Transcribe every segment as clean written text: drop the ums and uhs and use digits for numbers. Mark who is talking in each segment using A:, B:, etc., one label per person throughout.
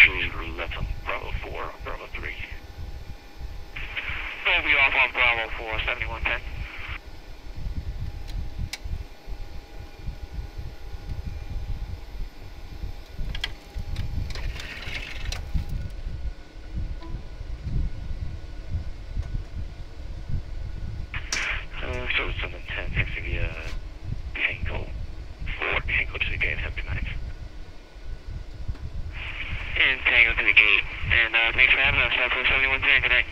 A: true left on Bravo 4, Bravo 3. We'll be off on Bravo 4, 7110. So 710, taxi via Tango 4, Tango to the gate, have a good night. And Tango to the gate, and thanks for having us, for 7110, good night.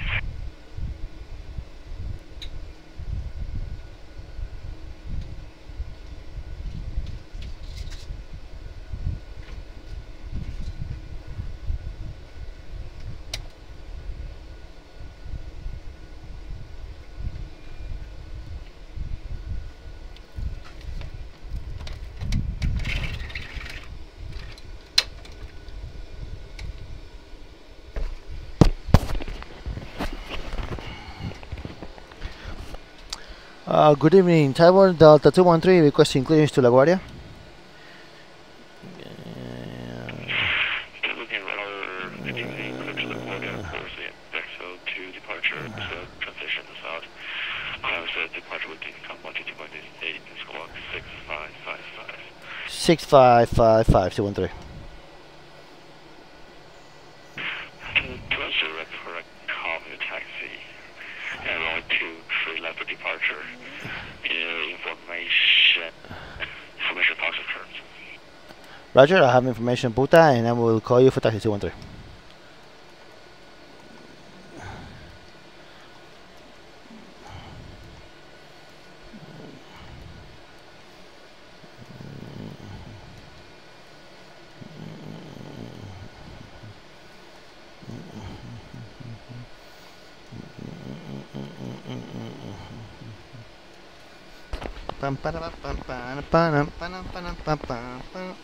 B: Good evening, Taiwan Delta 213 requesting clearance to LaGuardia.
A: Looking radar 58, clear to LaGuardia, course to departure, transition south. Departure would come 122.8, squawk 6555.
B: 6555 213.
A: To direct correct commute taxi, and only 2 free left for departure. Information talks of terms.
B: Roger, I have information Buta and I will call you for taxi 213. Pam pam pam pam pam pam pam pam pam pam.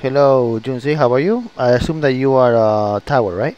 B: Hello, Junzi, how are you? I assume that you are Tower, right?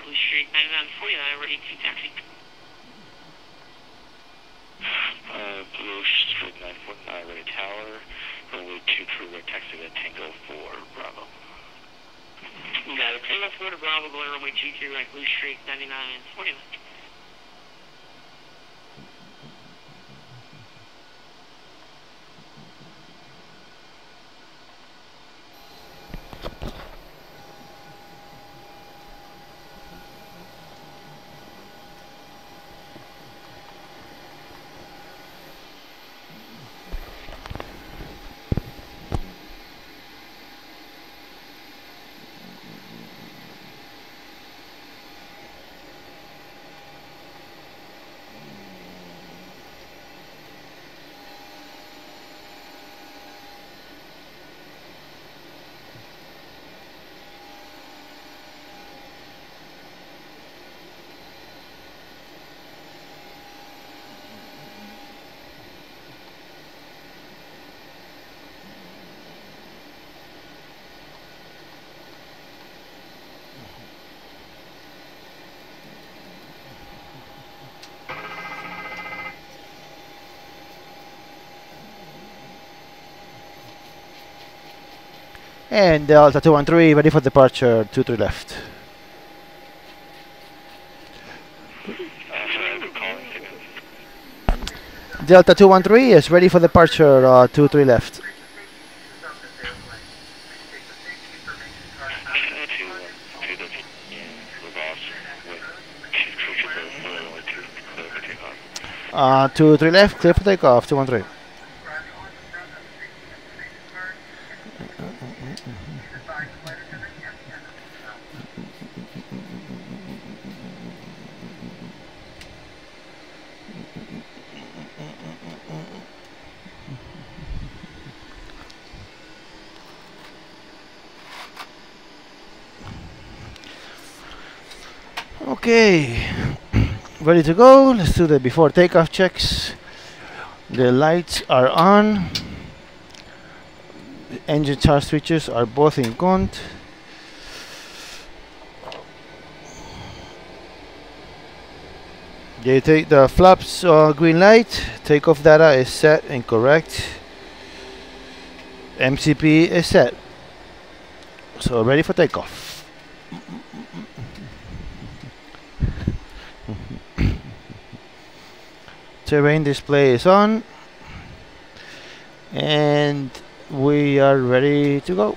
A: Street 9949, ready to taxi. Blue Street 949, ready tower. Runway 2 true red taxi to Tango 4 Bravo. You got it. Tango 4 to Bravo. Bravo Glory runway G2 right, Blue Streak 99 and 40 left.
B: And Delta 213 ready for departure, 23 left. Delta 213 is ready for departure, 23 left. Uh, 23 left, clear for takeoff, 213. Okay, ready to go. Let's do the before takeoff checks. The lights are on. The engine charge switches are both in count. They take the flaps green light. Takeoff data is set and correct. MCP is set. So ready for takeoff. Terrain display is on. And we are ready to go.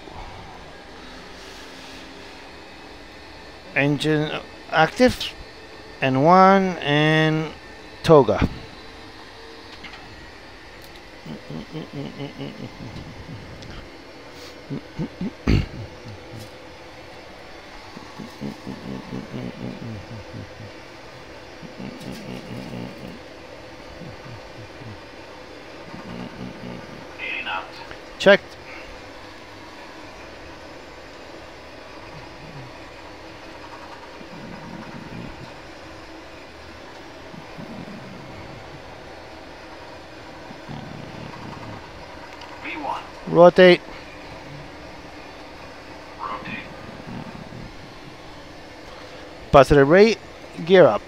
B: Engine active. N1 and Toga. Checked. Rotate. Positive rate. Gear up.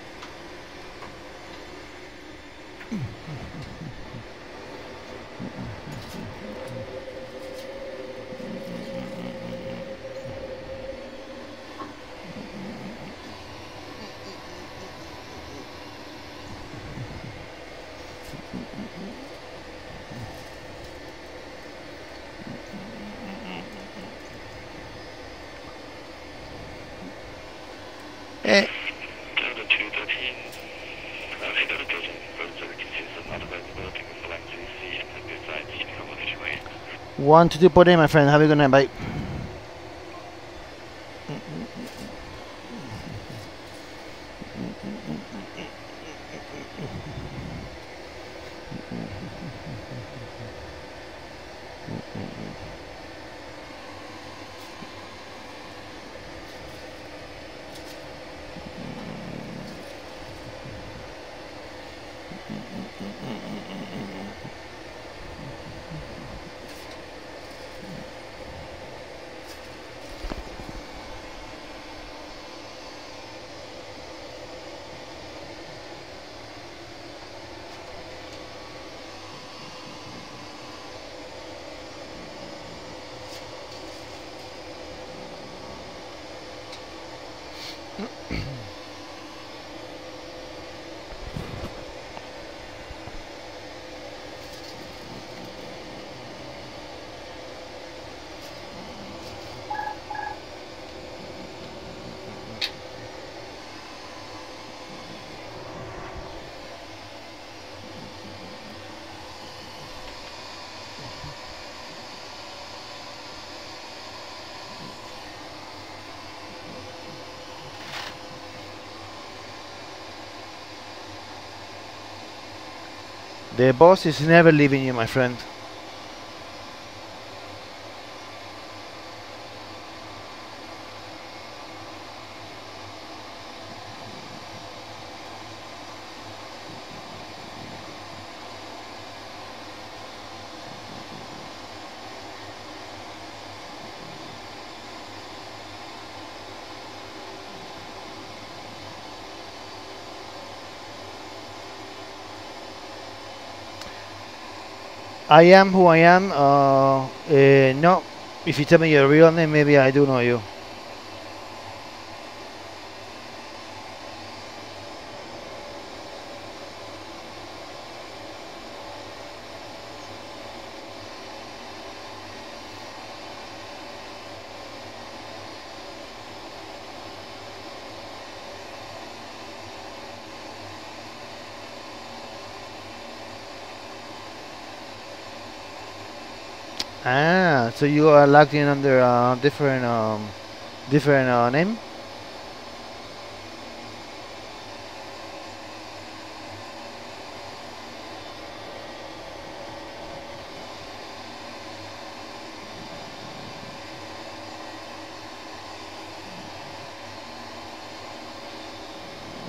B: One to 2.8, my friend. Have a good night. Bye. The boss is never leaving you, my friend. I am who I am. No, if you tell me your real name, maybe I do know you. Ah, so you are logged in under a different name?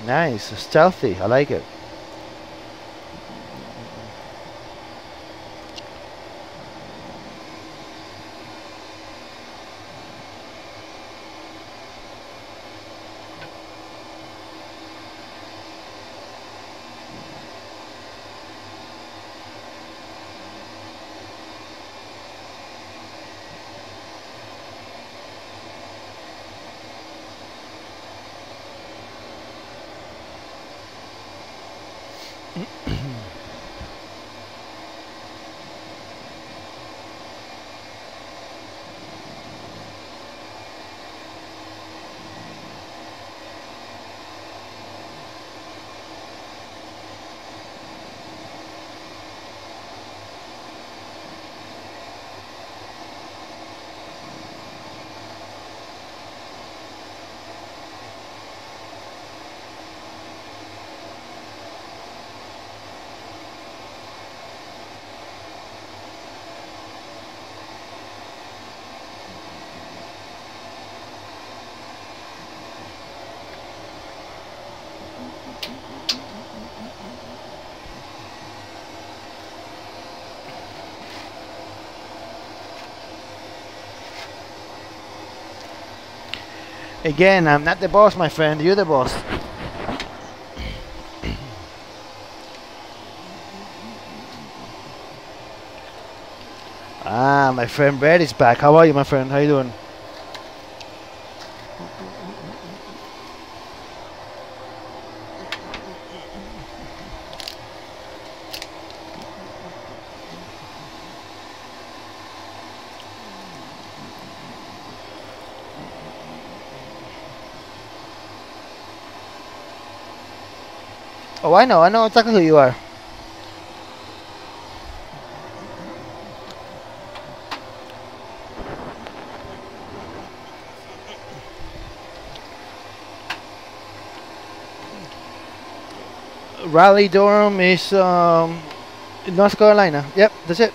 B: Nice, stealthy. I like it. Again, I'm not the boss, my friend. You're the boss. Ah, my friend Brad is back. How are you, my friend? How you doing? Oh, I know exactly who you are. Raleigh Durham is North Carolina. Yep, that's it.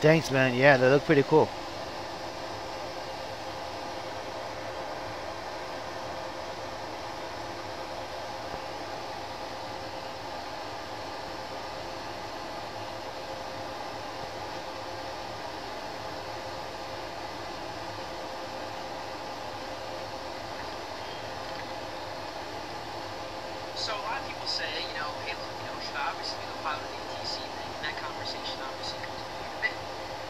B: Thanks, man. Yeah, they look pretty cool.
C: So a lot of people say, you know, hey, look, you know, should I obviously be the pilot of the ATC thing? And that conversation obviously comes into a bit.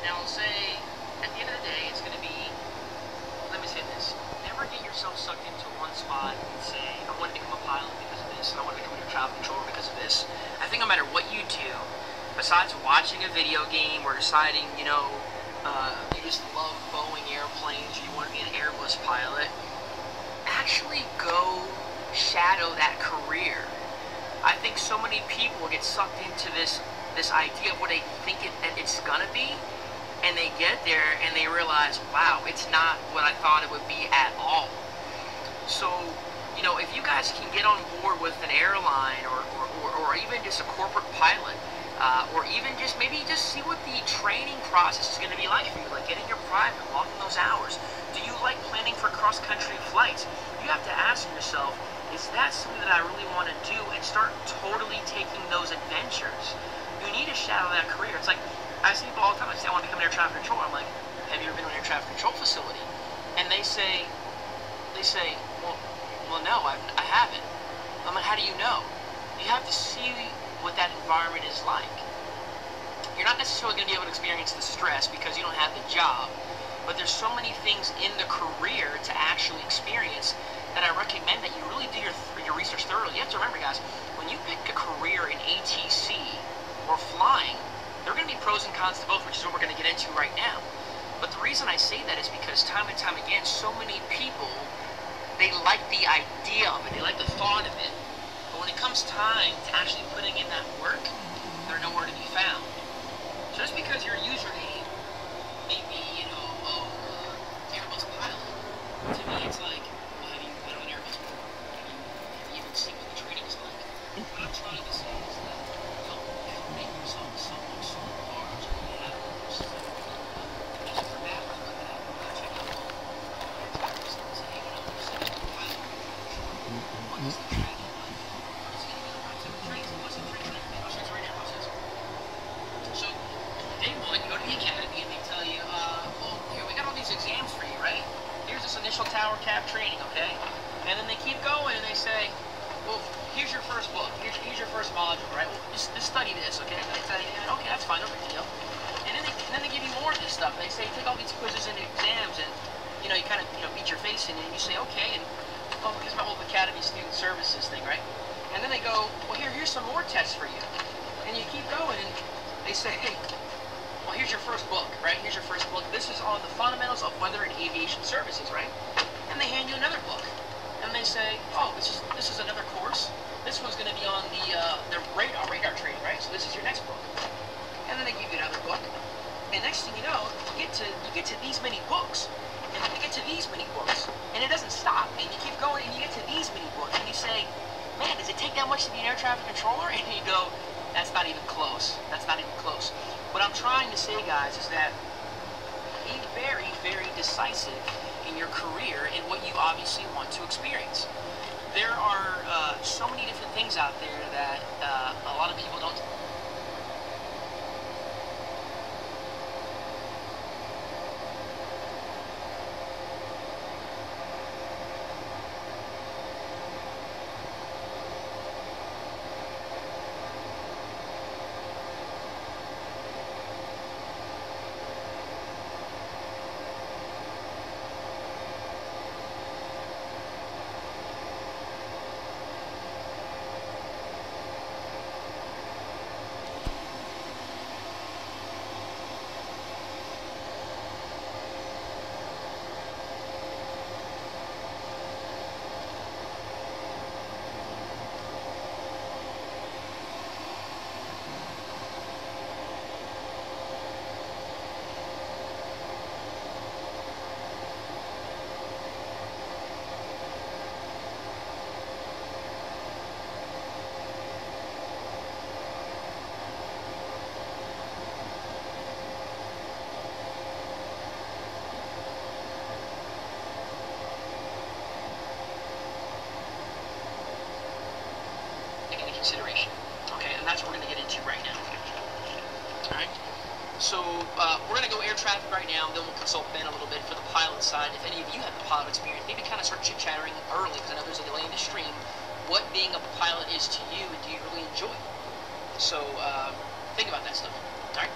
C: Now, I'll say, at the end of the day, it's going to be, let me say this, never get yourself sucked into one spot and say, I want to become a pilot because of this, and I want to become a air traffic controller because of this. I think no matter what you do, besides watching a video game or deciding, you know, you just love Boeing airplanes, or you want to be an Airbus pilot, actually go shadow that career. I think so many people get sucked into this idea of what they think it's gonna be, and they get there and they realize, wow, it's not what I thought it would be at all. So, you know, if you guys can get on board with an airline or even just a corporate pilot, or even just maybe just see what the training process is going to be like for you, like getting your private, logging those hours. Do you like planning for cross-country flights? You have to ask yourself, is that something that I really want to do, and start totally taking those adventures? You need to shadow that career. It's like, I see people all the time, I say, I want to become an air traffic controller. I'm like, have you ever been to an air traffic control facility? And they say, well, no, I haven't. I'm like, how do you know? You have to see what that environment is like. You're not necessarily going to be able to experience the stress because you don't have the job, but there's so many things in the career to actually experience that I recommend that you really do your research thoroughly. You have to remember, guys, when you pick a career in ATC or flying, there are going to be pros and cons to both, which is what we're going to get into right now. But the reason I say that is because time and time again, so many people, they like the idea of it, they like the thought of it, but when it comes time to actually putting in that work, they're nowhere to be found. So just because your username may be, you know, Airbus pilot, to me it's like, well, have you been on an Airbus before? Have you even seen what the training is like? What I'm trying to say is that don't make yourself so much so large that you have just for that, check out all the say, hey, you know, you're sitting in a pilot, what is the training like? What's going to be the right type of training? What's the training? I'll show you right now. So, day one, you go to the academy and they tell you, well, here, we got all these exams for you, right? Here's this initial tower cap training, okay? And then they keep going and they say, well, here's your first book. Here's your first module, right? Well, just study this, okay? And they tell you, okay, that's fine, no big deal. And then they give you more of this stuff. They say, take all these quizzes and exams, and, you know, you kind of, you know, beat your face in it, and you say, okay, and, oh, here's my whole academy student services thing, right? And then they go, well, here's some more tests for you. And you keep going, and they say, hey, well, here's your first book, right? Here's your first book. This is on the fundamentals of weather and aviation services, right? And they hand you another book, and they say, oh, this is another course. This one's going to be on the radar training, right? So this is your next book. And then they give you another book, and next thing you know, you get to these many books, and then you get to these many books, and it doesn't stop, and you keep going, and you get to these many books, and you say, man, does it take that much to be an air traffic controller? And you go, that's not even close. That's not even close. What I'm trying to say, guys, is that be very, very decisive in your career and what you obviously want to experience. There are so many different things out there that a lot of people don't. consideration. Okay, and that's what we're going to get into right now. All right. So we're going to go air traffic right now, and then we'll consult Ben a little bit for the pilot side. If any of you have the pilot experience, maybe kind of start chit-chattering early, because I know there's a delay in the stream, what being a pilot is to you, and do you really enjoy it? So think about that stuff. All right.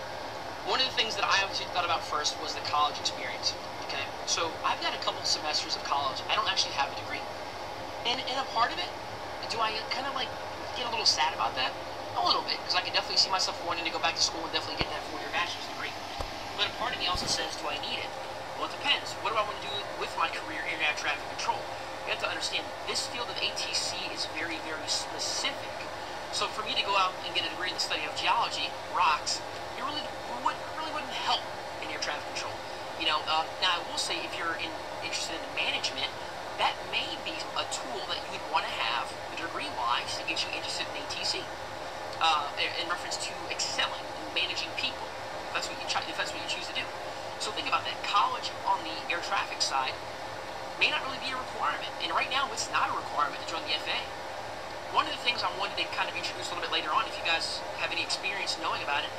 C: One of the things that I obviously thought about first was the college experience. Okay. So I've got a couple semesters of college. I don't actually have a degree. And a part of it, do I kind of like get a little sad about that? A little bit, because I can definitely see myself wanting to go back to school and definitely get that 4-year bachelor's degree. But a part of me also says, do I need it? Well, it depends. What do I want to do with my career in air traffic control? You have to understand, this field of ATC is very, very specific. So for me to go out and get a degree in the study of geology, rocks, it really wouldn't help in air traffic control. You know, now I will say, if you're interested in management, that may be a tool that you would want to have, degree-wise, to get you interested in ATC. In reference to excelling and managing people, if that's what you choose to do. So think about that. College on the air traffic side may not really be a requirement, and right now it's not a requirement to join the FA. One of the things I wanted to kind of introduce a little bit later on, if you guys have any experience knowing about it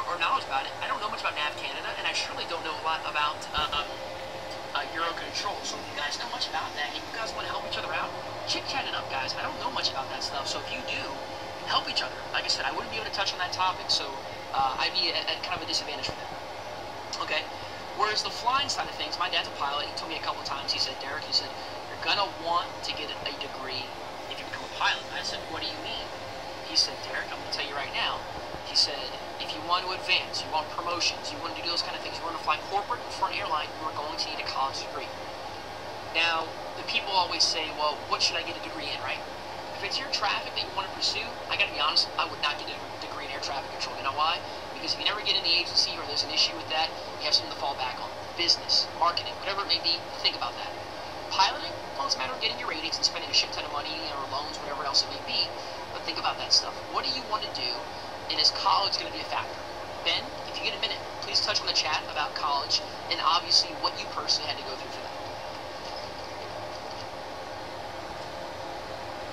C: or knowledge about it, I don't know much about NAV Canada, and I surely don't know a lot about Euro Control. So if you guys know much about that, and you guys want to help each other out, chit-chat it up, guys. I don't know much about that stuff, so if you do, help each other. Like I said, I wouldn't be able to touch on that topic, so I'd be at kind of a disadvantage for that. Okay? Whereas the flying side of things, my dad's a pilot. He told me a couple of times, he said, Derek, he said, you're going to want to get a degree if you become a pilot. I said, what do you mean? He said, Derek, I'm going to tell you right now. He said, if you want to advance, you want promotions, you want to do those kind of things, you want to fly corporate for an airline, you are going to need a college degree. Now, the people always say, well, what should I get a degree in, right? If it's air traffic that you want to pursue, I gotta be honest, I would not get a degree in air traffic control. You know why? Because if you never get in the agency or there's an issue with that, you have something to fall back on. Business, marketing, whatever it may be, think about that. Piloting, well, it's a matter of getting your ratings and spending a shit ton of money or loans, whatever else it may be, but think about that stuff. What do you want to do, and is college going to be a factor? Ben, if you get a minute, please touch on the chat about college and obviously what you personally had to go through for that.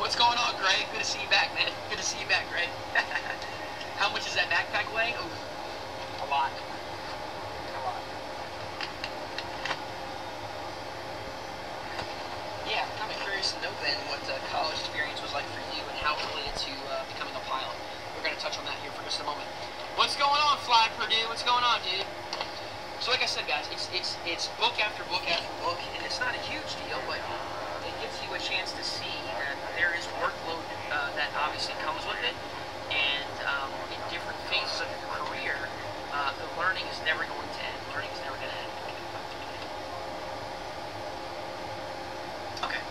C: What's going on, Greg? Good to see you back, man. Good to see you back, Greg. How much is that backpack weighing? Oh, a lot. A lot. Yeah, I'm kind of curious to know, Ben, what college experience was like for you and how it related to becoming a pilot. We're going to touch on that here for just a moment. What's going on, Fly Purdue? What's going on, dude? So like I said, guys, it's book after book after book, and it's not a huge deal, but it gives you a chance to see that there is workload that obviously comes with it, and in different phases of your career, the learning is never going to end. Learning is never going to end. Okay.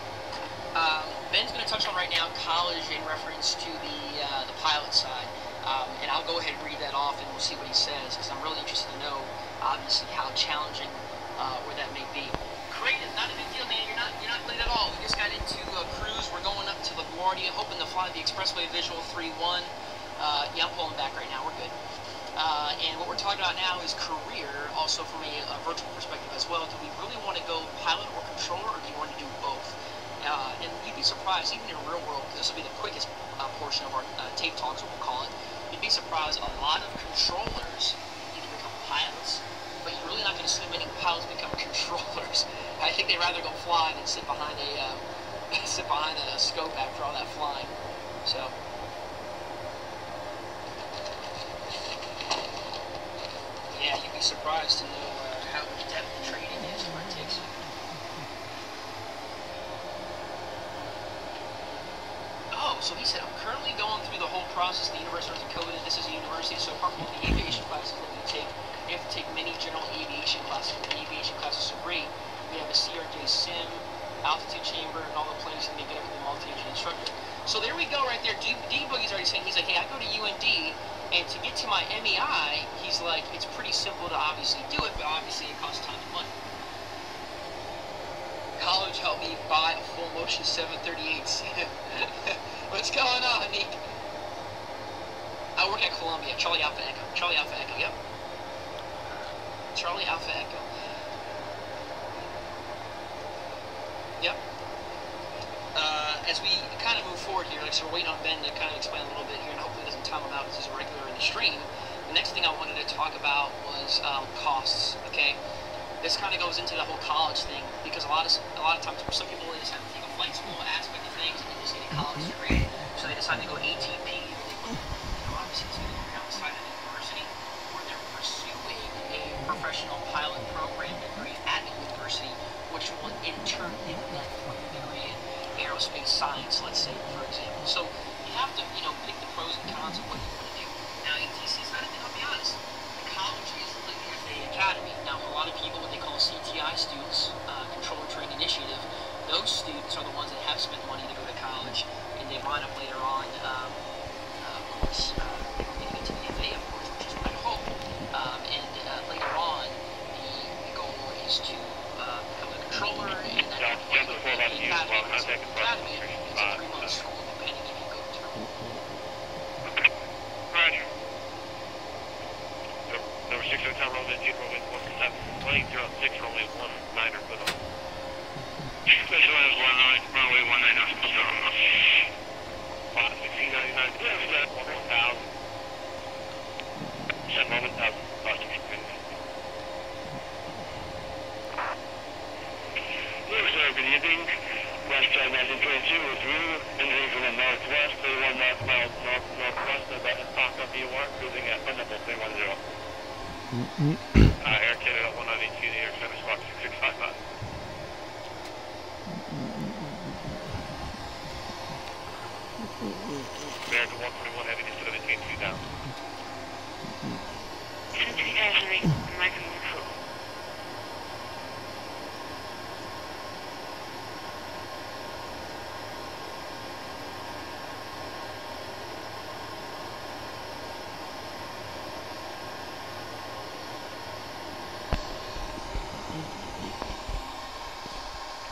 C: Ben's going to touch on right now college in reference to the pilot side, and I'll go ahead and read that off, and we'll see what he says, because I'm really interested to know, obviously, how challenging where that may be. Creative, not a big deal, man. You're not late at all. We just got into a cruise. We're going up to LaGuardia, hoping to fly the Expressway Visual 3-1. Yeah, I'm pulling back right now. We're good. And what we're talking about now is career, also from a virtual perspective as well. Do we really want to go pilot or controller, or do you want to do both? And you'd be surprised, even in the real world, this will be the quickest portion of our tape talks, what we'll call it. You'd be surprised, a lot of controllers either become pilots, but you're really not going to see many pilots become controllers. I think they'd rather go fly than sit behind a scope after all that flying. So, yeah, you'd be surprised to know how in-depth the training is and where it takes you. Oh, so he said, I'm currently going through the whole process at the University of North Dakota. This is a university, so apart from the aviation classes that we take, you have to take many general aviation classes. The aviation classes are great. We have a CRJ sim, altitude chamber, and all the planes that they get up with the multi-engine instructor. So there we go right there. D Boogie's already saying, he's like, hey, I go to UND, and to get to my MEI, he's like, it's pretty simple to obviously do it, but obviously it costs time and money. College helped me buy a full motion 738 sim. What's going on, Nick? I work at Columbia, Charlie Alpha Echo. Charlie Alpha Echo, yep. Charlie Alpha Echo. Yep. as we kind of move forward here, like, so we're waiting on Ben to kind of explain a little bit here, and hopefully it doesn't time him out because he's a regular in the stream. The next thing I wanted to talk about was costs. Okay, this kind of goes into the whole college thing, because a lot of times for some people they just have to take a flight school aspect of things, and they just get a college degree, so they decide to go ATP. Obviously, it's going to go outside of the university, or they're pursuing a professional pilot program degree at the university, which will in turn give them a degree in aerospace science, let's say, for example. So you have to, pick the pros and cons of what you want to do. Now, ATC side of thing, I'll be honest, the college is the FAA Academy. Now, a lot of people, what they call CTI students, Controller Training Initiative, those students are the ones that have spent money to go to college, and they wind up later on, of course, getting into the FAA, of course, which is what I hope. And later on, the goal is to become a controller, and then the academy. It's a 3-month school, depending if you go through.
A: Roger. Number 6 hotel, roll in 117, runway 06, runway 19er, put on. Special is 19, runway 19er, still on. 1699, yeah, flat, 1000. Send 1000, cost experience. Good evening. West 1922 with through, entering from the northwest, 31 northwest, about the top of the UR, cruising at Thunderbolt 310. Air Canada 192, the air center squawk 6655. American 141, heavy to 17, 2000. 2008, American 141.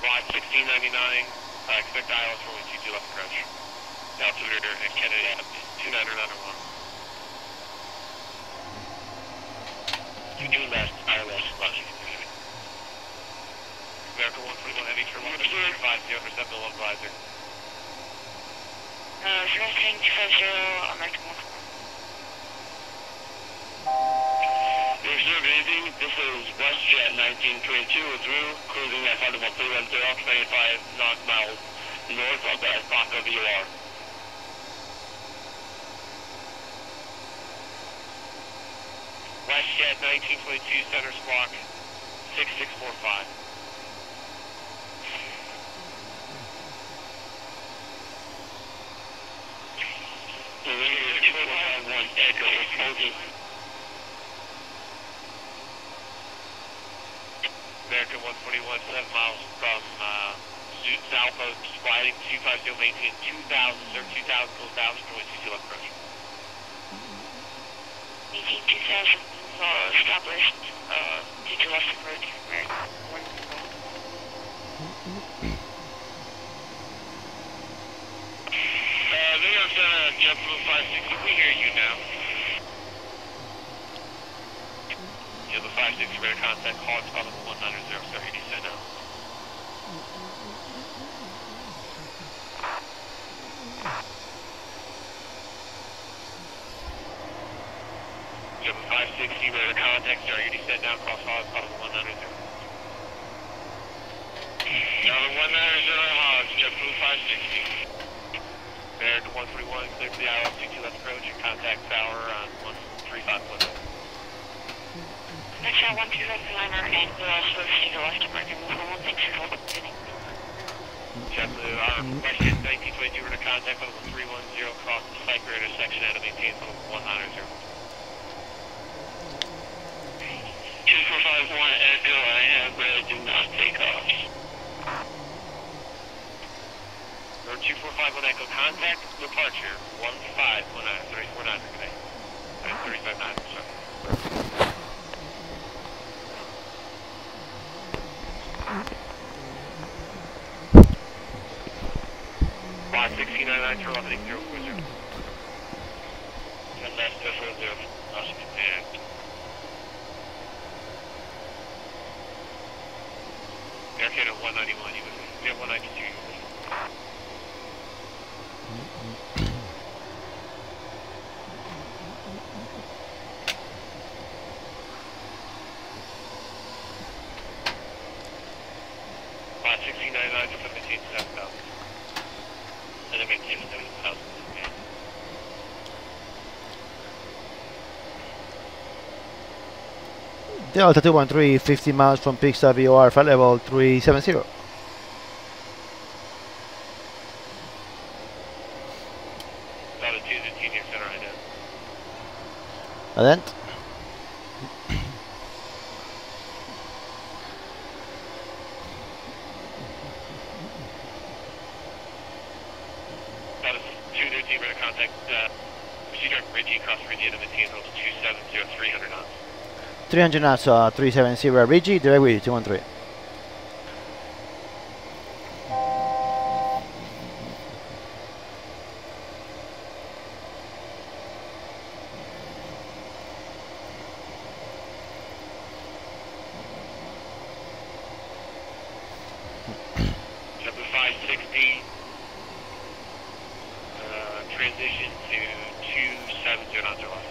A: Line 1699, expect ILS for 22 left approach. Altitude and Kennedy 2991. 22 left, ILS, left. America 141 heavy for 150 for 7 below visor. 1720, American 141. Good evening, this is WestJet 1922 through, cruising at Thunderbolt 310, 25 knot miles north of the spot of UR. WestJet 1922 center squawk 6645. Echo is holding. American 141, 7 miles from south of sliding 250, maintain 2000, sir, 2000, close 1000, runway 22 left approach. Maintain 2000, established, 22 left approach, American 141. New York Center, JetBlue 560, we hear you now. Yeah, the 560 radar contact, call it's called 190, sir, he said no. Yeah, the 560 radar contact, sir, he said now, call it's called 190. Yeah, the 190 hogs, JetBlue 560. American 141, clear for the ILS 22 left approach, and contact tower on 135 foot. Next out 12 liner and also see the left American 141, thanks for help. JetBlue, question 1922, we're to contact level 310, cross the cycle intersection at a maintain level 190. 2451 Echo, I have red, do not take off. Number 2451 Echo, contact departure 1519, 349 today. 359, sorry. Block 1699, turn left, 040. Turn left, 040, lost command. Air Canada 191, you have 192, you
B: Delta 213, 50 miles from Pixar VOR, flight level 370.
A: Delta 213, your center ident.
B: Ident.
A: Delta 213, radar contact, proceed direct Ridgey, cross Ridgey at maintain total 270, 300 knots.
B: 300 knots, 370 Ridgey, direct with 213.
A: JetBlue 560, transition to 270 knots or less.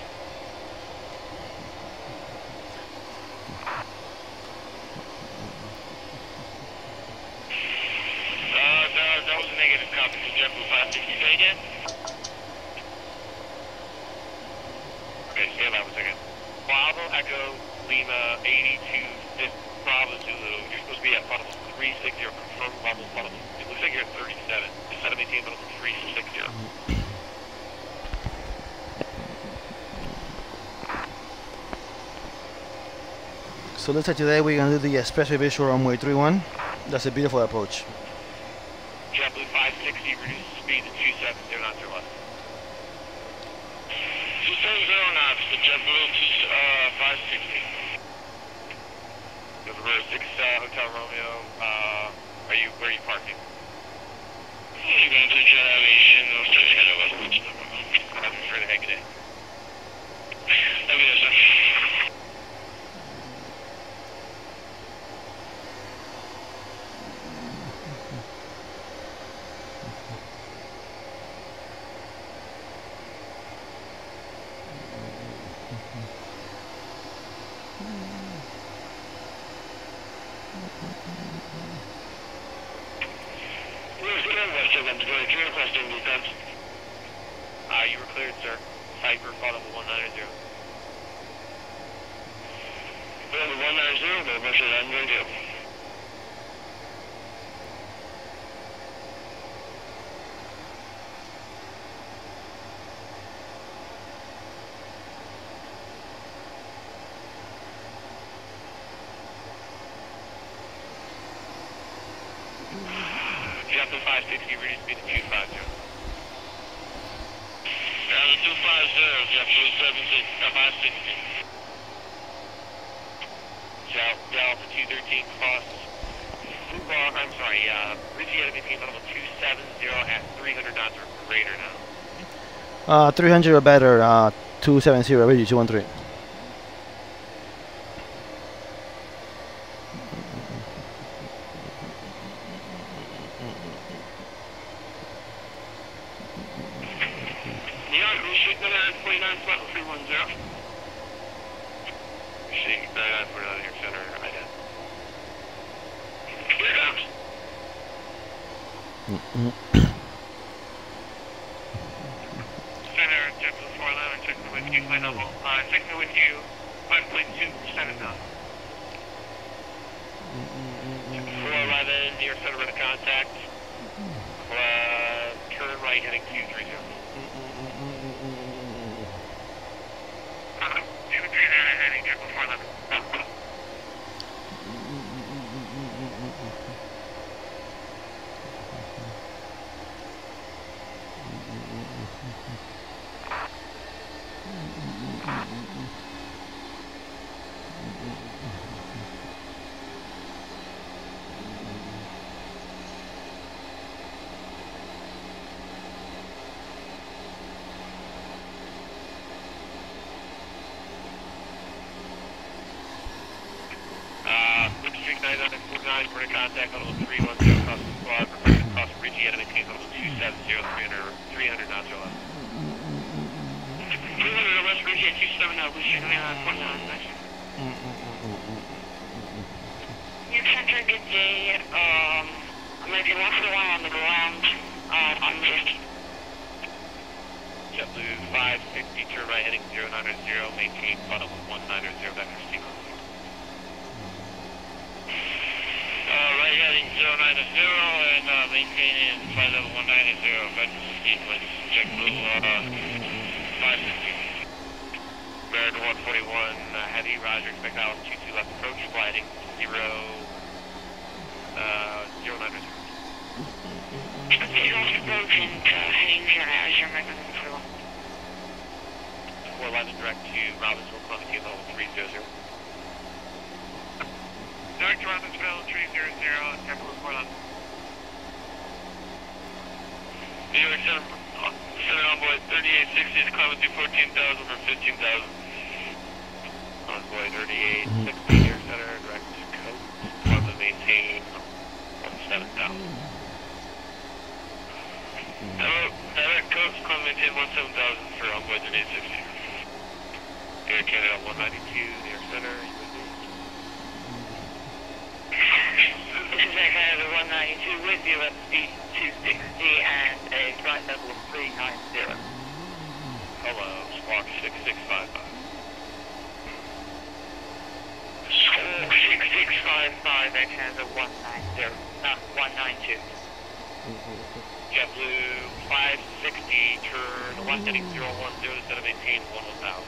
A: That was a negative copy from JetBlue 560. Say again? Okay, stand by 1 second. Bravo Echo Lima 82 Bravo Zulu. You're supposed to be at level 360. Confirm level. It looks like you're at 37. Just set up maintain level 360.
B: So looks like today we're gonna do the special visual runway 31. That's a beautiful approach.
A: JetBlue 560, reduce speed to 270 knots or less. 270 knots to JetBlue 560. November 6 Hotel Romeo, where are you parking? You're going to Jet Aviation, North Carolina, West Beach. I'm afraid to heck it in. Let me know, sir. You were cleared, sir. Cypher, level 190. Level 190, but what's it I'm going to do? JetBlue 560, reduce speed to 250. Down to 250, JetBlue 560. Delta 213 cross. I'm sorry, Ridgey at maintain level 270 at 300 knots or greater now.
B: 300 or better, 270 Ridgey 213.
A: Contact on level 310 across the squad, across Ridgey at a maintain level 270, 300 knots or less. 300 or less, Ridgey at 270, Lucian, 29, nice. New Center, good day. Maybe one for one on the ground, on Ridgey. JetBlue 560, turn right heading 090, maintain level 190, vector steam. heading 090 and maintaining flight level 190, vector sequence, check blue 560. American 141, heavy, roger, expect Island 22 left approach, flighting 090.
D: Approaching, heading 090, American 141.
A: 411 direct to Robbinsville, Columbia, level 300. Direct to Robbinsville, 300, tempo 411. New York Center envoy 3860 is climbing through 14,000 or 15,000. Envoy 3860, New York Center, direct to coast, climbing maintain 17,000. Direct coast, climbing maintain 17,000 for envoy 3860. Air Canada 192, New York Center,
D: This is Air Canada 192 with you at speed 260 and a flight level of 390.
A: hello, squawk 6655.
D: Squawk 6655, Air Canada 190, 192.
A: JetBlue 560, turn left heading 010 instead of maintain 11000.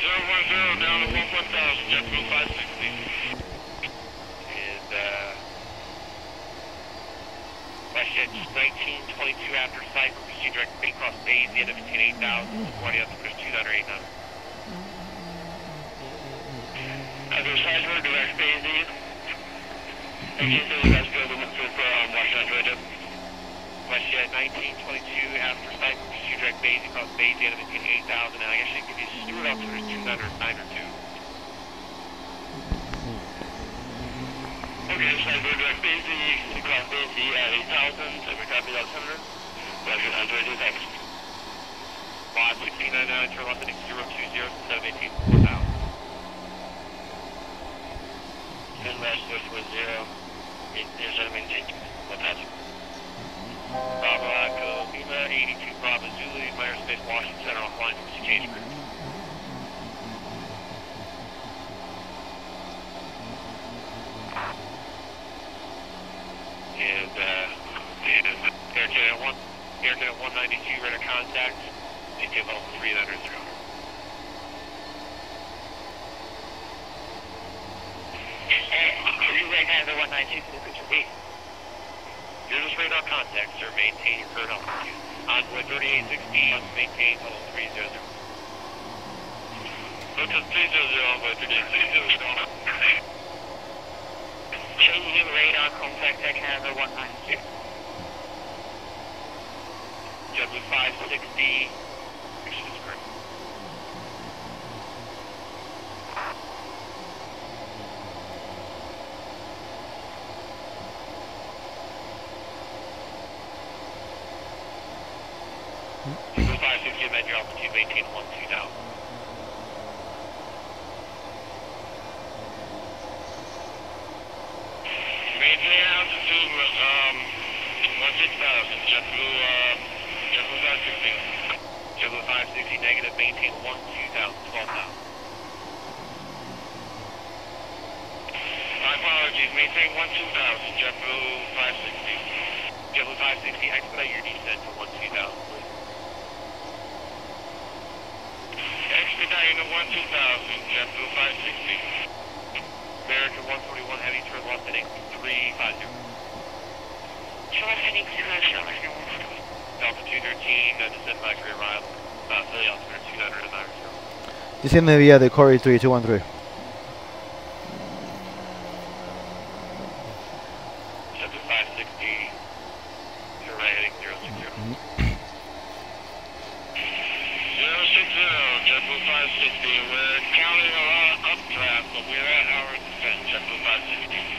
A: 010 down to 11000, JetBlue 560. And, Westjet 1922 after sight, proceed direct to Bay Cross Bays, the end of 8000, 40 up to 2989.
D: Other sides were direct Bays, okay, so you guys go to Washington Radio.
A: Westjet 1922 after sight, proceed direct Bays, across Bays, the end of 8000, and I guess I give you Stewart altitude 209 or 2.
D: Okay, so we're direct Basie, across Basie at 8,000, so we copy that 100. Roger, I'm ready, thanks.
A: Lot 1699, turn left heading 020 instead of maintain 4000.
D: Send last 040, instead of maintain 1000.
A: Bravo Echo Lima 82 Bravo Zulu, Meyer Space Washington Center offline for exchange group. And Air Canada 192 radar contact, maintain level 300.
D: This is Air Canada 192 to the picture B.
A: Fearless radar contact, sir, maintain your current altitude. Envoy 3860, maintain level 300. Hotel 300, Envoy 3860.
D: Changing radar contact Air Canada 192.
A: JetBlue 560, picture this correct. JetBlue 560, amend your altitude, maintain 12,000. Maintain altitude, 16,000, JetBlue 560. JetBlue 560, negative, maintain 12,000, 12,000. My apologies, maintain 12,000, JetBlue 560. JetBlue 560, expedite your descent to 12,000, please. Expediting to 12,000, JetBlue 560. American 141, heavy, turn left heading 350.
D: Left heading 350.
A: Delta 213, descend by career arrival. Philly altimeter 209.
B: Desciende vía de Corey 3213.
A: JetBlue 560, turn right heading 060. 060, JetBlue 560, we're counting a lot of updraft, but we're at our descent, JetBlue 560.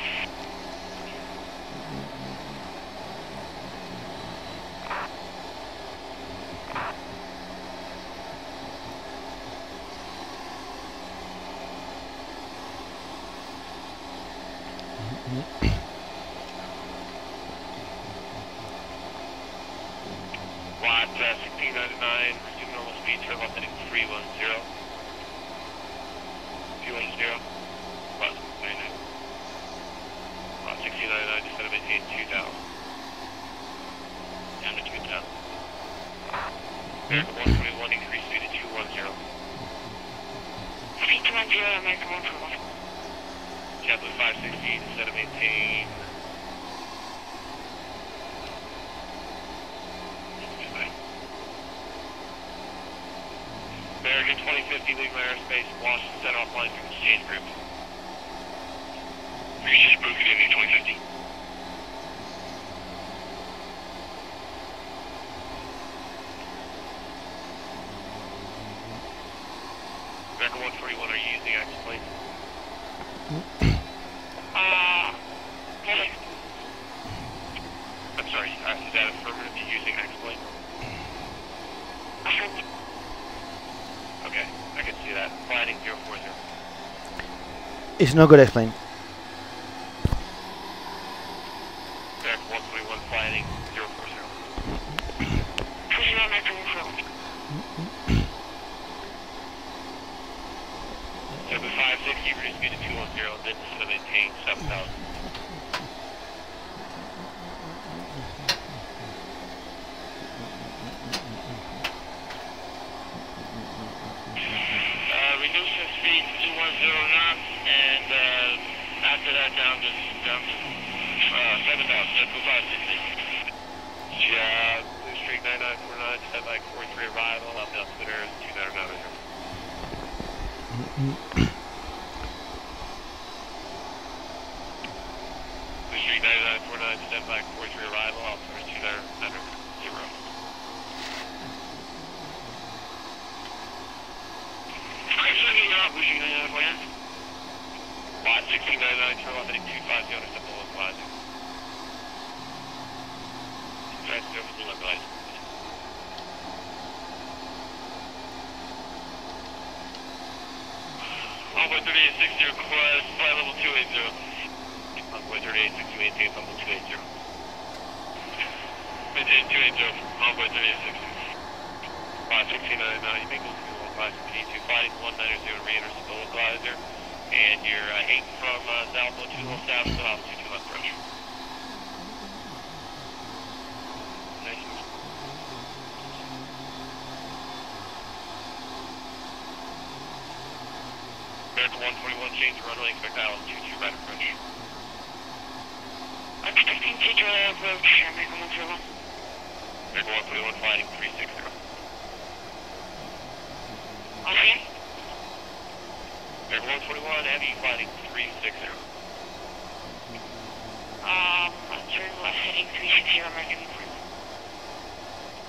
A: Watt 1699, resume normal speed, turn left heading 310. 310, left, 99. 1699, just gonna maintain 2000. Down to 2000. American 121, increase speed to 210.
D: Speed 210, American 121.
A: JetBlue 516, instead of maintain. American 2050, leave my airspace, launch and set offline from exchange group. Reach approved, good evening, 2050. American 141, are you using X-Plane? I'm sorry, is that affirmative, you using X-Plane? Okay, I can see that. Flying 040.
B: It's not good explain.
A: American 121, flying 040.
D: Pushing on American 141.
A: JetBlue 560, reduce speed to 210, then instead of maintain 7,000. Reduce the speed to 210 knots, and after that down to 7,000. JetBlue 560. Blue Streak 9949, set like 43 arrival, up Twitter 299. Blue Streak 9949, set like 43 arrival, up Twitter 299. Blue Streak 9949. Lot 1699, turn off heading 250 on a simple localizer. Try to go for the localizer. Envoy 3860, request flight level 280. Envoy 3860, maintain level 280. Maintain 280, Envoy 3860. Lot 1699, you make those two localizer P2, flighting 190, re-enters the localizer. And you're 8 from South 2 Little South, so I'll 22 left approach. Nice. American 141, change the runway, expect Island 22 right approach.
D: Expecting to approach, American 141.
A: American 141, flying 360.
D: Okay.
A: American 141, heavy, flying 360.
D: Turn left heading 360, American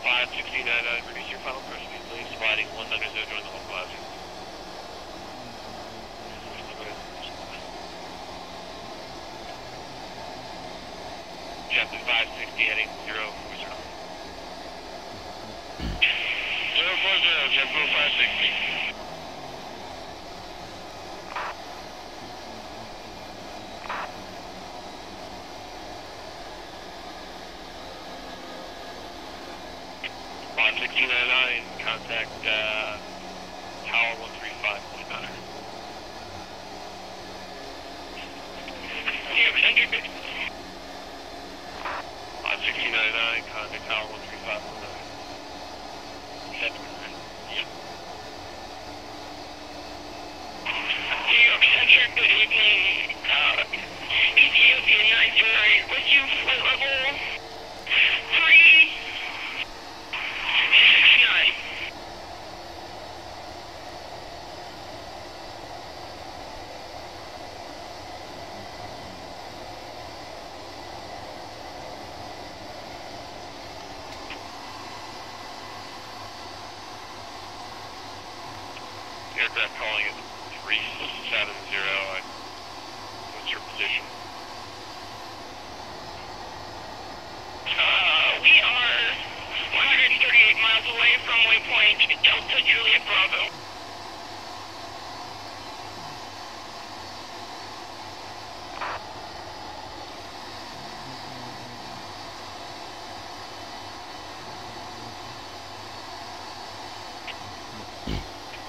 A: 51699, reduce your final approach speed, please. Flying 190, join the localizer. JetBlue 560, heading 040. 040, JetBlue 560. On 1699, contact Tower 135.9. On 1699, contact Tower 135.9. Yep.
D: New York Center, good evening. Ethiopia 909, with you flight level 369.
A: Aircraft calling is 370. What's your position?
D: We are 138 miles away from waypoint Delta Juliet Bravo.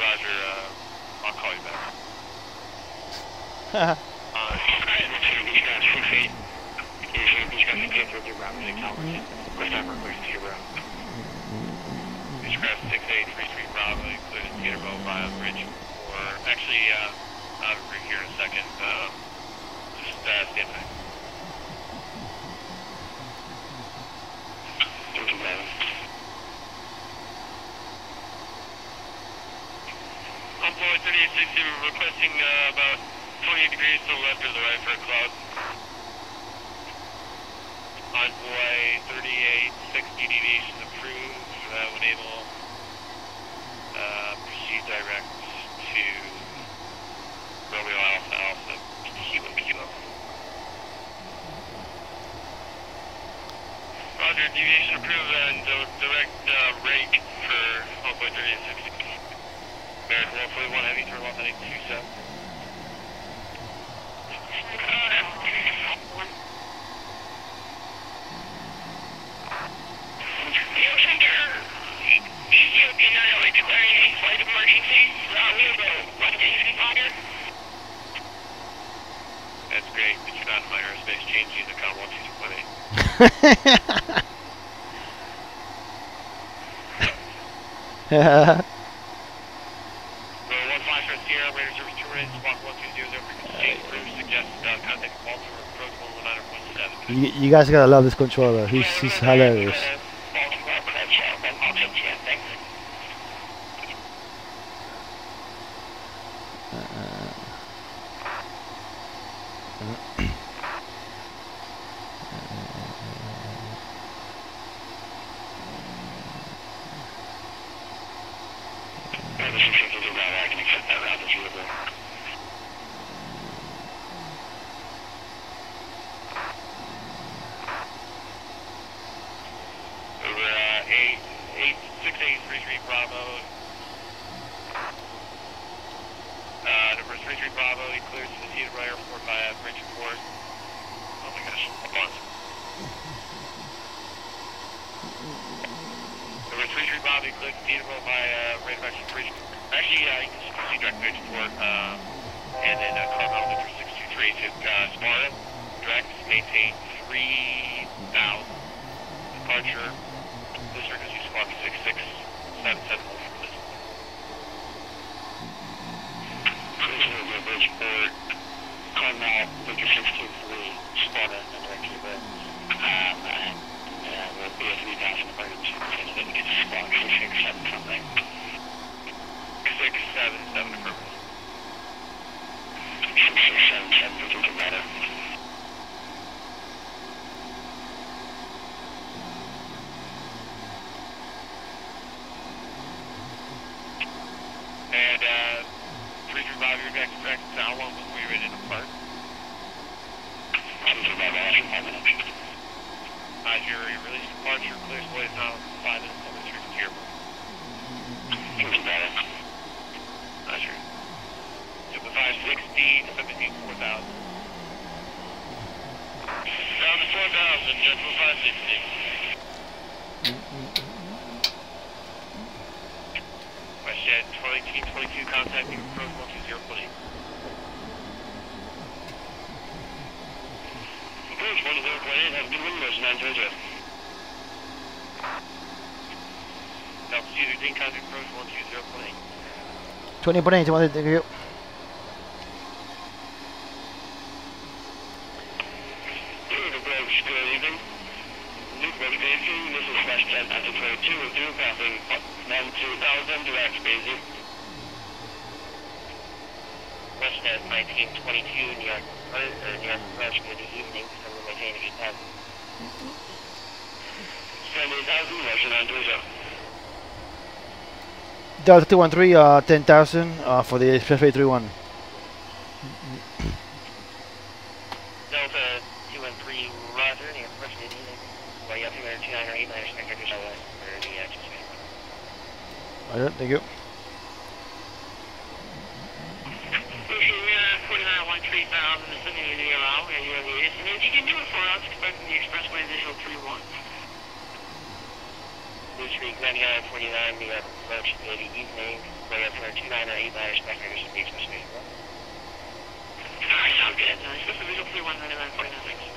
A: Roger, I'll call you back.
D: Alright, we got 6-8.
A: Discussion P3D Rapid acknowledged. First time request to your room. Beechcraft 6833 Bravo, included theater boat via bridge 4. Actually, I'll be here in a second. Just stand by. Envoy 3860 requesting about 28 degrees to the left or the right for a cloud. Envoy 3860 deviation approved. Would able proceed direct to Romeo Alpha Alpha Kilo Kilo. Roger, deviation approved and direct rate for Envoy 3860. American 141 Heavy, turn left heading 27. That's great, but you're not in my airspace. Change you to com 122.8.
B: Yeah.
A: 15 Sierra, radar service 2 rates, walk 1200, frequency change approved, suggest contact Baltimore, approach 119.7.
B: You guys gotta love this controller. He's hilarious. Ponente, thank you.
A: Westnet 1922, New York, New York Approach, good evening, so we're maintaining 8,000. 78,000, Russian on Dojo.
B: Delta 213, 10,000 for the Expressway 31.
A: Delta 213, Roger, New York Approach, good evening. Well, you have 229 or 89, expect to show us for the Expressway.
B: Alright, thank you.
A: 49,000 is sending you the around, and you're the ace. And if you can do it for us, expecting the Expressway visual 3-1. Blue Street, 9949, New York Approach, good evening. Way up here, 29 or 89, expecting the Expressway. Alright, sounds good. Expressway visual 3-1, 9949, thanks.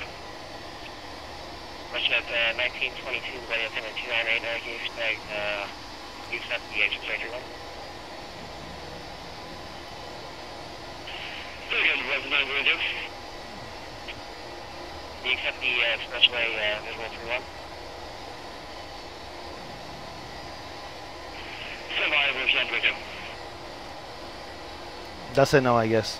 A: Question at 1922, Lay Attendant 298, LGA Spec, you accept the extract one? Very good, was 922. You accept the expressway visual 31? Survive, was 922.
B: That's a no, I guess.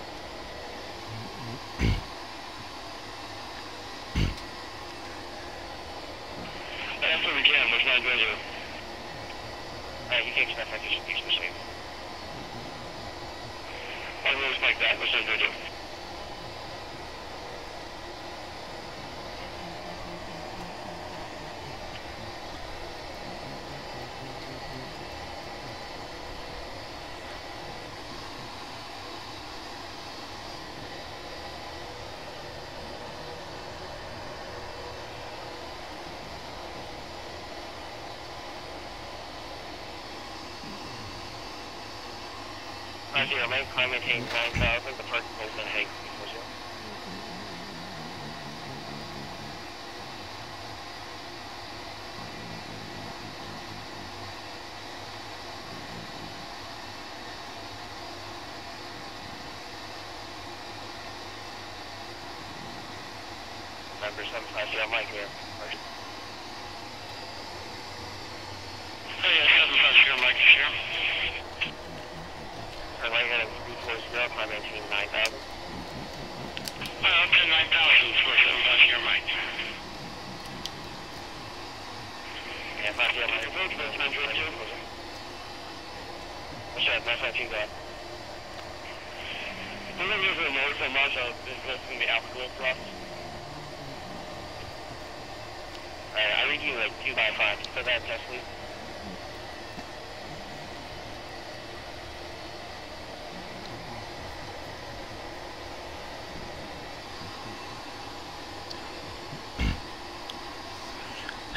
A: That's what we can, was 922. You can expect that expressway. I will respect that, was 922. Main climb maintain 9,000, the park movement heading 340. Number 750, Mike here. Hey, 750, Mike here. Light heading 340, climb maintain 9,000. Up to 9,000 for 750 here, Mike. Yeah, 50 on my approach, that's 922. What's that, 952 go ahead. We're going to go to the north so much, it's going to be outfield for us. Alright, I read you like 2 by 5, just put that in test, please.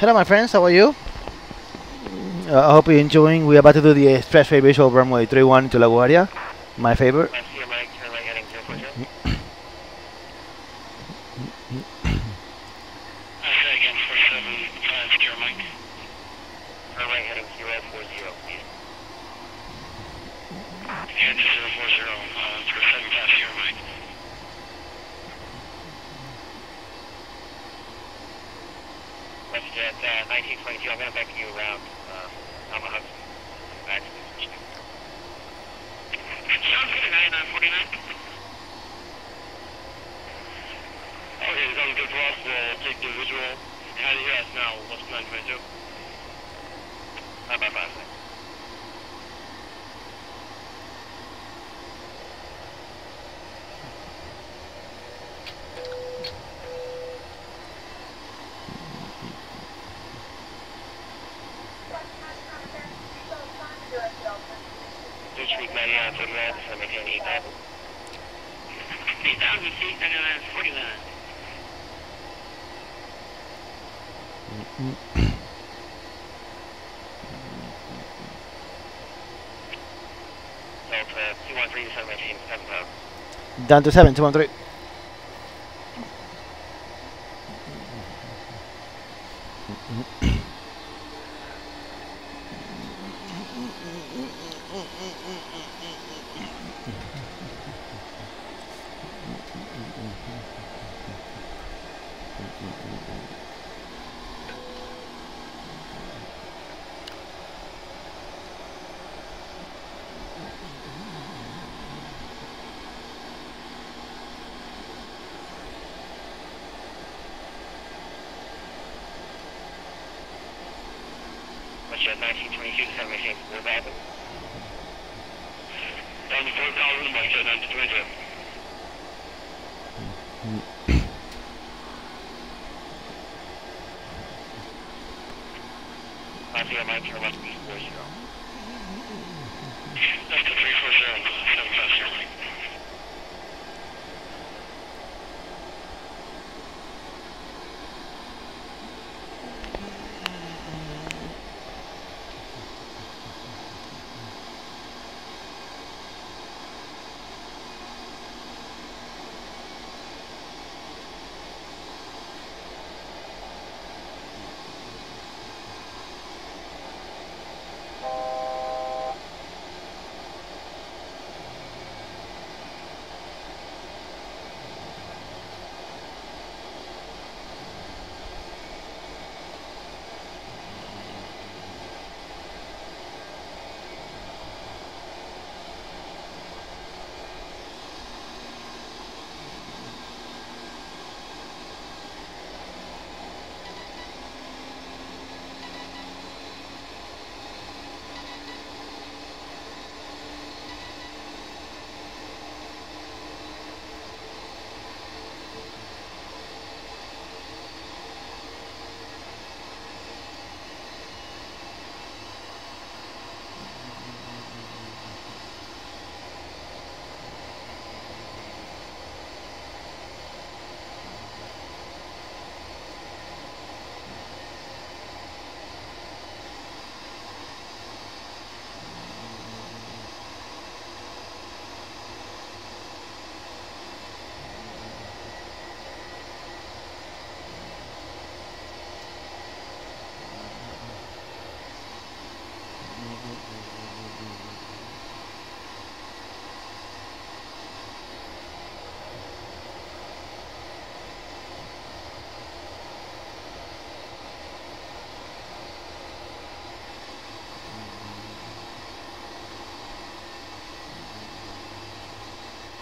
B: Hello my friends, how are you? I hope you're enjoying. We're about to do the expressway visual runway 31 to LaGuardia, my favorite.
A: I see your mic, turn right heading 040. I say again, 47, your mic. Turn right heading 040, please. Head to 040, for 7 past your mic. At 1922, I'm going to back you around Hudson. Back to this machine. Sounds good, 9949. Okay, sounds good for us. We'll take the visual. How do you hear us now? What's 922? 5 by 5. Street 99, 49, so maintain 8,000. 8,000 feet, 99, 49. Delta 213, so maintain 7,000.
B: Down to 7, 213.
A: At 1922, 7 maintain 4,000. Down to 4,000, Mike at 1922. I see a Mike here, left 340. Left to 340, 750.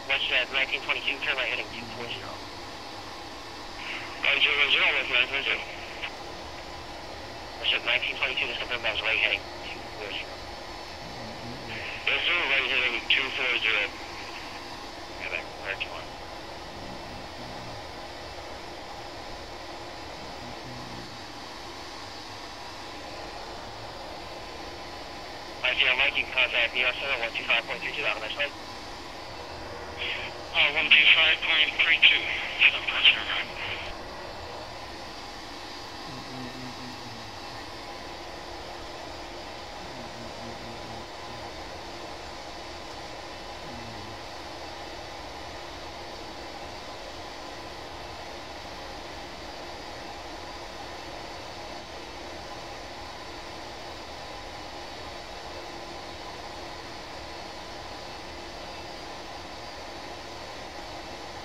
A: Westjet 1922, turn right heading 240. 010 with 922. Westjet 1922, just confirm that was right heading 240. Yes, sir, right heading 240. Yeah, back, where do you want? ICL Mike, you can contact me on 125.32, have a nice night. 125.32.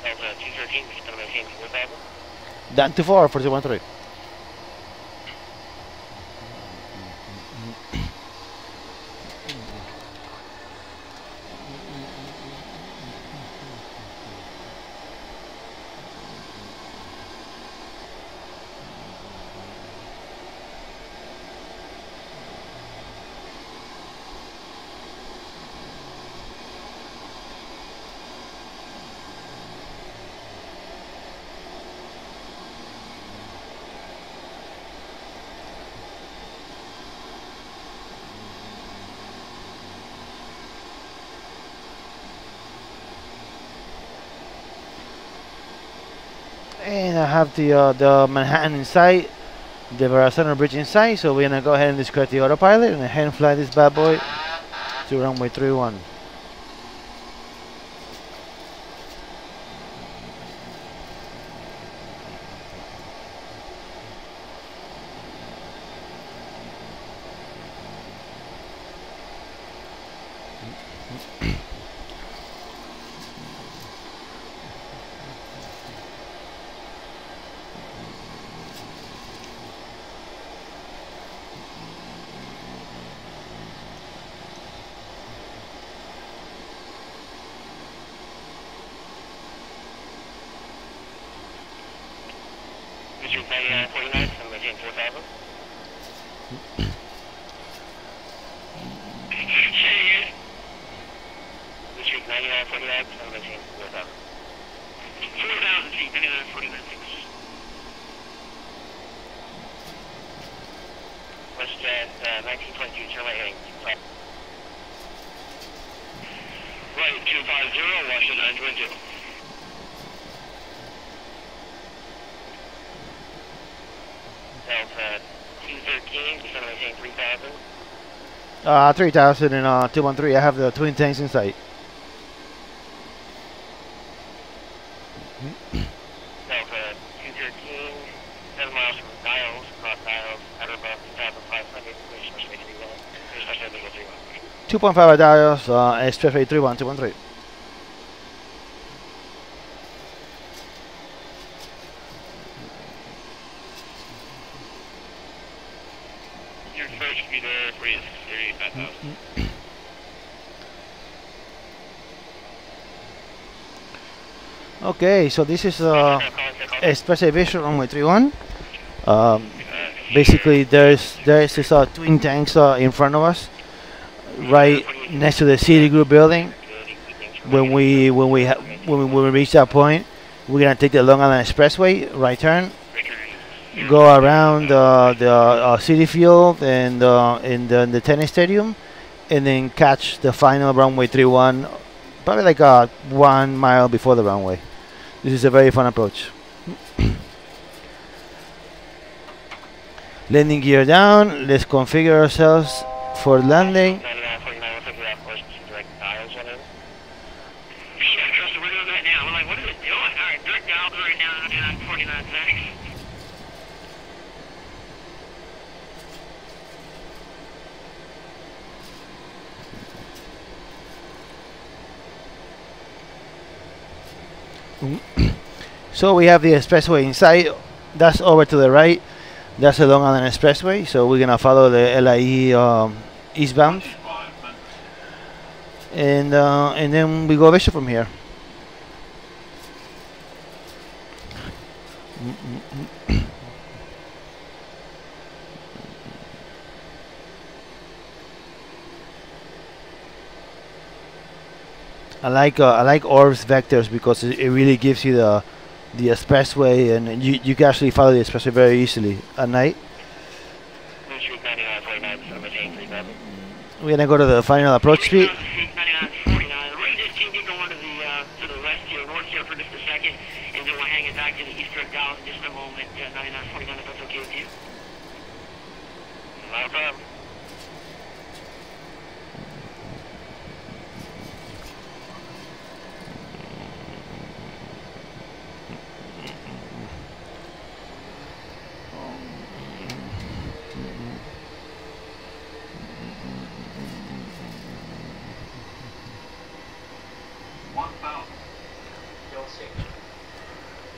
A: Delta 213, we're going to maintain 4,000.
B: Down to 4 for 213. And I have the Manhattan in sight, the Verrazano Bridge in sight, so we're gonna go ahead and discard the autopilot and hand fly this bad boy to runway 31.
A: District 9949, so maintain 4,000. District 9949, so maintain 4,000. 4,000 feet, 9949, thanks. Westjet 1922, turn right heading 25. Right 250, Washington 922. Delta 213, just going to maintain 3,000.
B: 3,000 and 213. I have the twin tanks in sight.
A: Delta 213, 7 miles from dials, cross dials, at or above 2,500. There's supposed to make it well. There's supposed to make it 31.
B: 2.5 dials, expressway 31, 213.
A: Your first should be there for you, 35,000.
B: Okay, so this is expressway visual runway 31. Basically, there's this twin tanks in front of us, right next to the Citigroup building. When we reach that point, we're gonna take the Long Island Expressway, right turn, go around the Citi Field and in the tennis stadium, and then catch the final runway 31, probably like 1 mile before the runway. This is a very fun approach. Landing gear down. Let's configure ourselves for landing.
A: 9949, we'll take it out for some direct dials on it. Yeah, Trust, we're doing that now. We're like, what is it doing? Alright, direct dials right now, 9949, thanks.
B: So we have the expressway inside. That's over to the right. That's the Long Island Expressway. So we're gonna follow the LIE eastbound, and then we go visual from here. I like Orb's vectors because it really gives you the expressway, and you can actually follow the expressway very easily at night. We're gonna go to the final approach speed.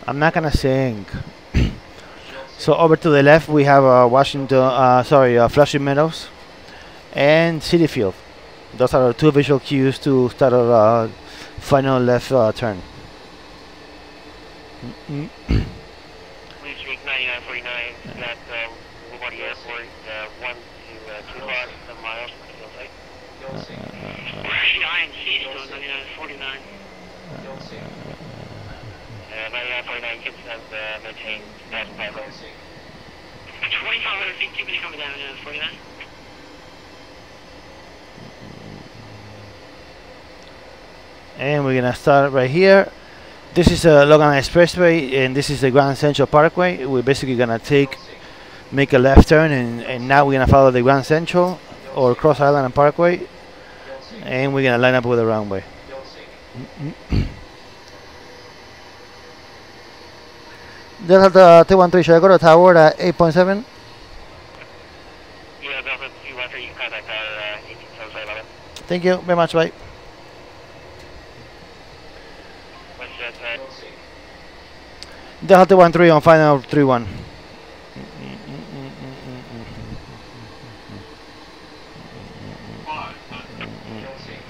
B: I'm not gonna sing. So over to the left we have Flushing Meadows and City Field. Those are our two visual cues to start our final left turn.
A: Please reach 9949 at LaGuardia Airport, 1 to 2 miles.
D: We're actually INC still, 9949.
A: 9949 kids have maintained that pilot.
D: 2,500 feet, keep it coming down, 49.
B: And we're gonna start right here. This is a Long Island Expressway, and this is the Grand Central Parkway. We're basically gonna make a left turn, and now we're gonna follow the Grand Central or Cross Island Parkway, and we're gonna line up with the runway. Delta 213, should I go to tower at 8.7?
A: Yeah, Delta 213, you can contact our 1877.
B: Thank you very much, bye.
A: What's that?
B: Delta 213 on final 31.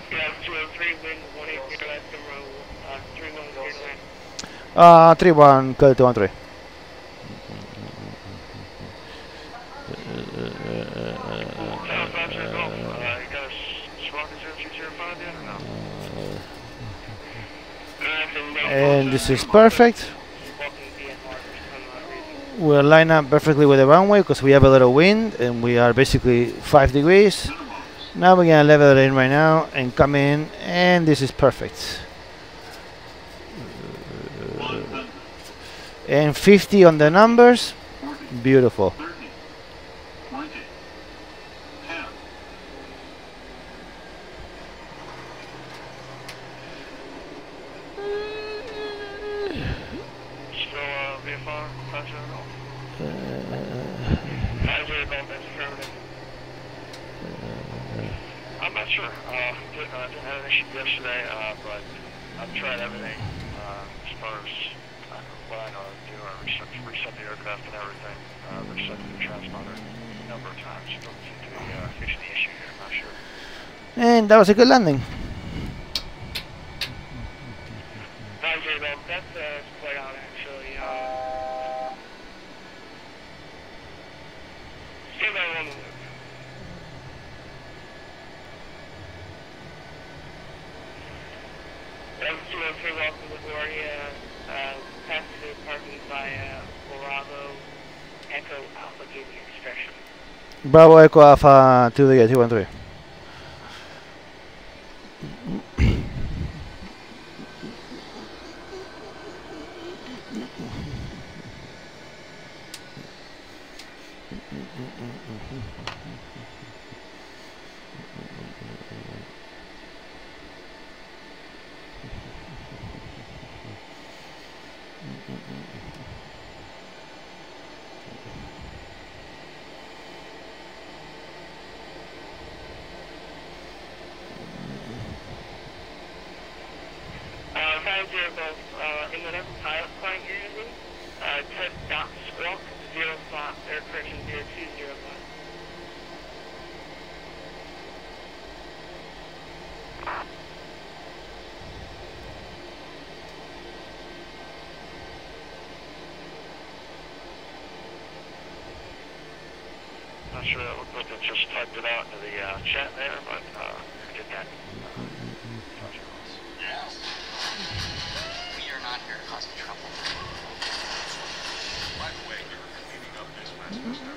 D: Yeah, 203, wind 180 left, 31 left.
B: 31, Delta 213. And this is perfect. We'll line up perfectly with the runway because we have a little wind and we are basically 5 degrees. Now we're gonna level it in right now and come in, and this is perfect. And 50 on the numbers. Beautiful.
A: I'm not sure. Didn't have an issue yesterday, but I've tried everything as far as what I know how to do. I reset the aircraft and everything. Reset the transponder a number of times. Don't seem to be fixing the issue here. I'm not sure.
B: And that was a good landing.
D: That's quite out actually. Stay by one minute. Two-one-three, welcome to LaGuardia. Passenger parking by Bravo Echo Alpha gave you expression.
B: Bravo Echo Alpha to the 213.
D: in whatever pilot client you're using, type .squawk 05, or correction 0205.
A: Not sure that looked like I just typed it out into the chat there, but did that.
C: Yes. We are not here to cause any trouble.
E: By the way, you're cleaning up this mess, mister.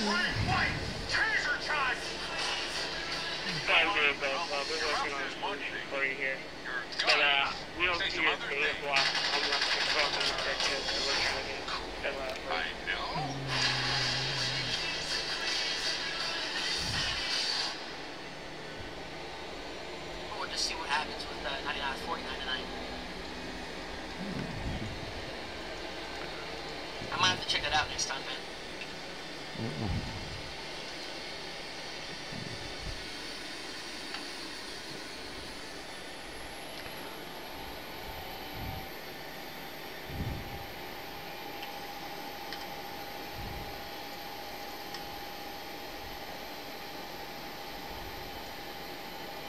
C: Wait! Taser charge!
D: Time to go, we're working on solutions for you here. But we don't see your data block unless you're talking to section, so we're trying to get that out.
E: I know.
C: We'll just see what happens with 99, 49 tonight. I might have to check that out next time, man.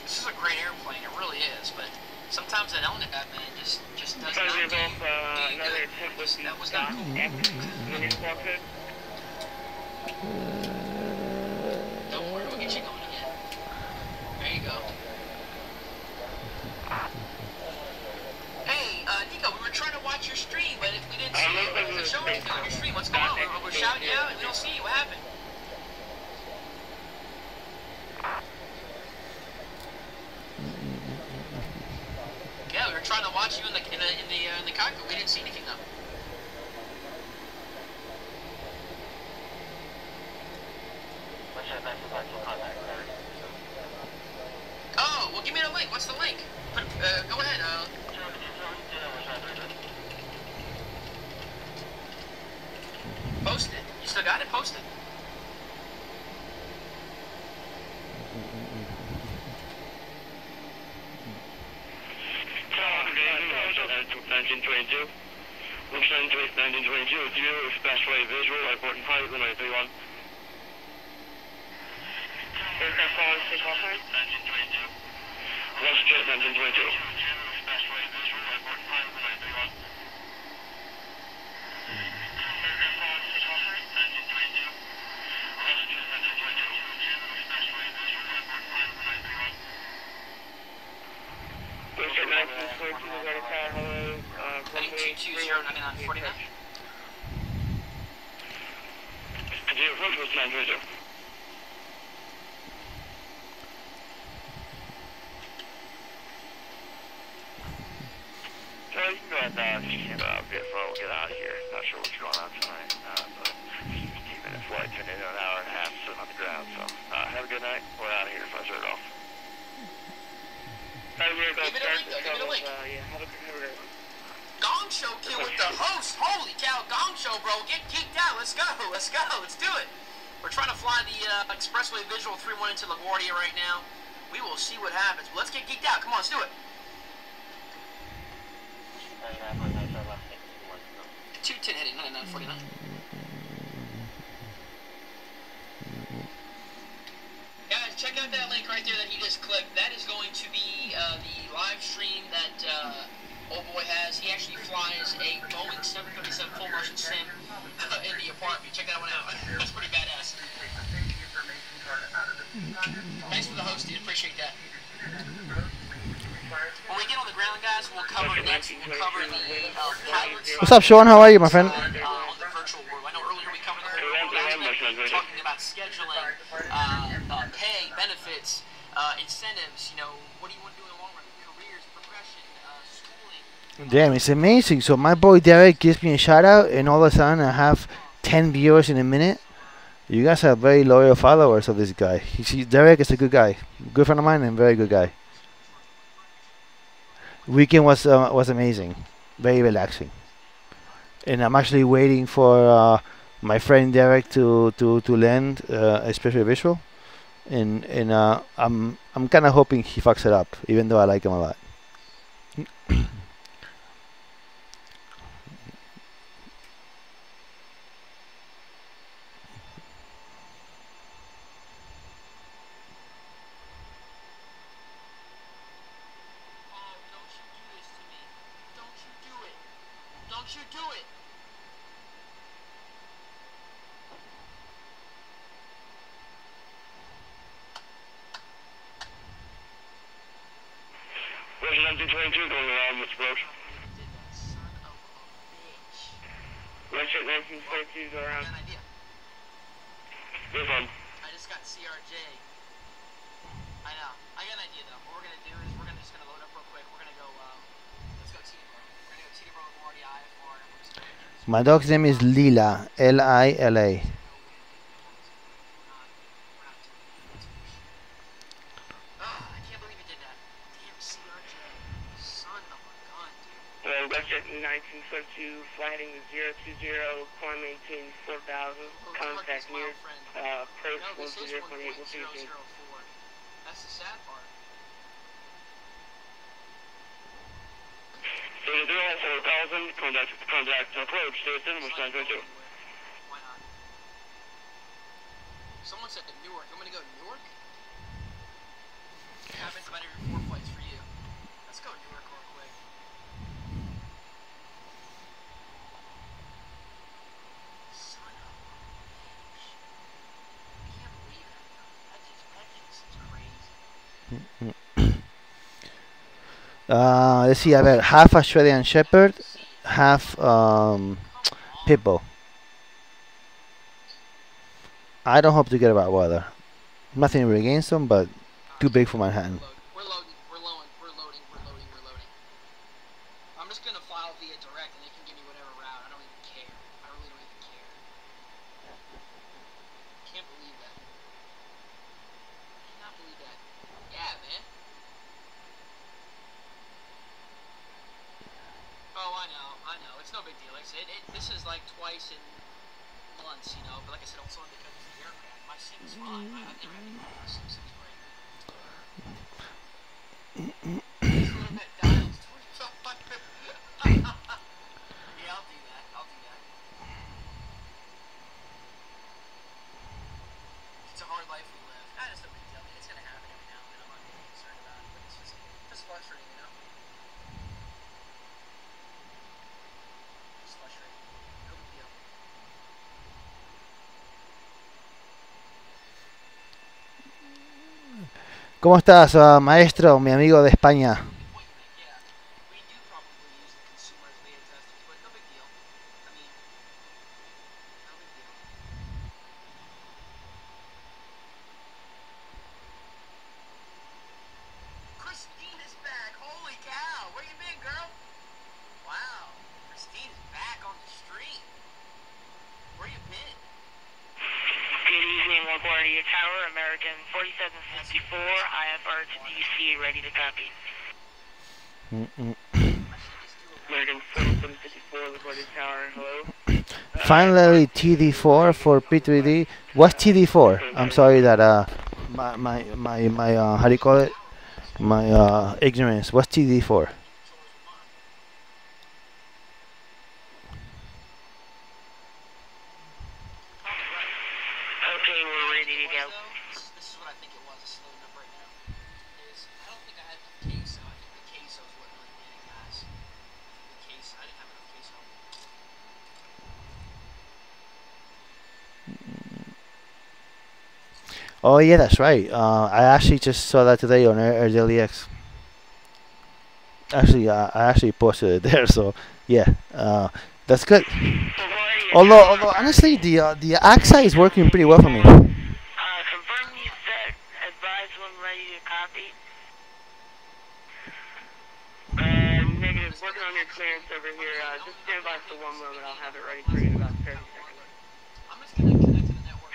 C: This is a great airplane, it really is, but sometimes that element man just does not do you
D: Another
C: good.
D: attempt with the
C: That was not cool. Don't worry, we'll get you going again. There you go. Hey, Nico, we were trying to watch your stream, but we didn't see it. It doesn't show anything on your stream. What's going on? We're shouting you out and we don't see you. What happened? Yeah, we were trying to watch you in the cockpit. We didn't see anything though. Oh, well, give me the link. What's the link? Go ahead. Post it. You still got it? Post it.
A: Looks 1922, with you, especially visual, airport and pilot, runway 31.
D: Aircraft calling to take off line?
A: 1922. West Jet 1922. Especially visual, airport and pilot, runway 31. Aircraft calling to take off line? 1922. West Jet 1922. Especially visual, airport and pilot, runway 31.
D: West Jet 1922, we're going to call hello.
C: Heading 220, 49.
A: Continue approach with 922. So you can go ahead and we'll get out of here. Not sure what's going on tonight, but 15-minute flight turned into an hour and a half sitting on the ground. So have a good night. We're out of here. Flights are off.
C: Give it a link, though. Give it a link.
D: Yeah, have a good night.
C: Gong Show kid with the host. Holy cow, Gong Show, bro. Get geeked out. Let's go. Let's go. Let's do it. We're trying to fly the Expressway Visual 3-1 into LaGuardia right now. We will see what happens. But let's get geeked out. Come on, let's do it. 210 heading 9949. Guys, check out that link right there that he just clicked. That is going to be the live stream that old boy has. He actually flies a Boeing 737 full motion sim in the apartment. Check that one out. That's pretty badass. Thanks for the host, dude. Appreciate that. When we get on the ground, guys, we'll cover next. We'll cover the pilots.
B: What's up, Sean? How are you, my friend?
C: On the virtual world. I know earlier we covered the whole world, talking about scheduling, pay, benefits, incentives. You know, what do you want to do in the long run? Careers, progression, schooling.
B: Damn, it's amazing. So my boy Derek gives me a shout out, and all of a sudden I have 10 viewers in a minute. You guys are very loyal followers of this guy. Derek is a good guy, good friend of mine, and very good guy. Weekend was amazing, very relaxing, and I'm actually waiting for my friend Derek to land a special visual, and I'm kind of hoping he fucks it up, even though I like him a lot.
C: you do it.
A: Where's an MT-22 going around this road?
C: Did that son of a bitch.
D: Let's get 1922s
C: I
D: around.
C: got an idea.
A: This one.
C: I just got CRJ. I know. I got an idea though. What we're gonna do is we're just gonna load up real quick. We're gonna go. Let's go TD Bro. We're gonna go TD Bro with more RDI and we're just gonna.
B: My dog's name is Lila. Lila.
C: I can't believe you did that. Damn CRJ. Son of a gun, dude.
D: Well, Westjet 1922, flighting 020, climb maintain 4000, contact near, approach
C: No, this is
D: 120.8, we'll see you soon.
C: 1.004. That's the sad part.
A: So the 04000, contact approach to Cinema
C: It's not
A: 922.
C: going anywhere. Why not? Someone said to Newark. I'm gonna go to Newark? Cabin divided over 4 flights for you. Let's go Newark real quick. Son of a bitch. I can't believe that. That just is crazy.
B: Let's see. I have half Australian Shepherd, half Pitbull. I don't hope to get about weather. Nothing really against them, but too big for Manhattan.
C: We're loading. We're loading. I'm just gonna file via direct, and they can give me whatever route. I don't even care. I really don't even care. Can't believe that. Cannot believe that. Yeah, man. Oh, I know. It's no big deal. Like I said, this is like twice in months, you know. But like I said, also because it's the aircraft. My sim is fine. I've never had any problem. My sim's great. Just a little bit dials. Yeah, I'll do that. It's a hard life we live. It's no big deal. I mean, it's gonna happen every now and then. I'm not really concerned about it, but it's just frustrating, you know. Just frustrating. No big deal.
B: ¿Cómo estás, maestro, mi amigo de España?
C: Point you make, yeah. We do probably use the consumer as beta testers, but no big deal. I mean, no big deal. Christine is back. Holy cow. Where you been, girl? Wow. Christine is back on the stream. Where you been?
D: Good evening, LaGuardia Tower, American 4754, IFR to DC, ready to copy. American 4754, LaGuardia Tower, hello.
B: Finally, TD4 for P3D. What's TD4? I'm sorry that my how do you call it? My ignorance. What's TD4?
D: Okay, we're ready to go.
C: This is what I think it was. It's loading up right now. I don't think I had enough queso. I think the queso is what really did it, guys. The queso. I didn't have enough queso.
B: Oh yeah, that's right. I actually just saw that today on LGA. Actually, I actually posted it there. So yeah, that's good. Although honestly, the AXA is working pretty well for me.
D: Confirm you set, advise when ready to copy. Negative, working on your clearance over here. Just stand by for 1 moment, I'll have it ready for you in about 30 seconds.
C: I'm just gonna connect to the network.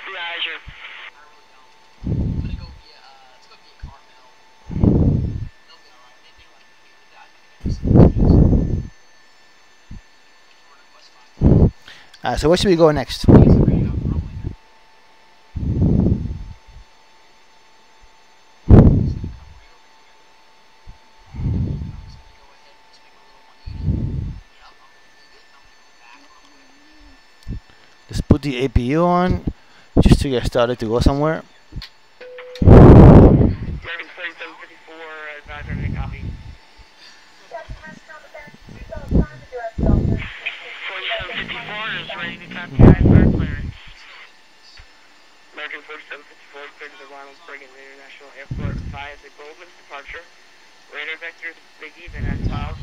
D: Roger.
C: I really don't. I'm gonna go via, let's go via Carmel. They'll be alright. They like me. I think I
B: So where should we go next? Let's put the APU on just to get started to go somewhere.
D: American 4754, advise ready to copy. American 4754 cleared to the Ronald Reagan International Airport via the Goldman departure. Radar vectors big even as follows.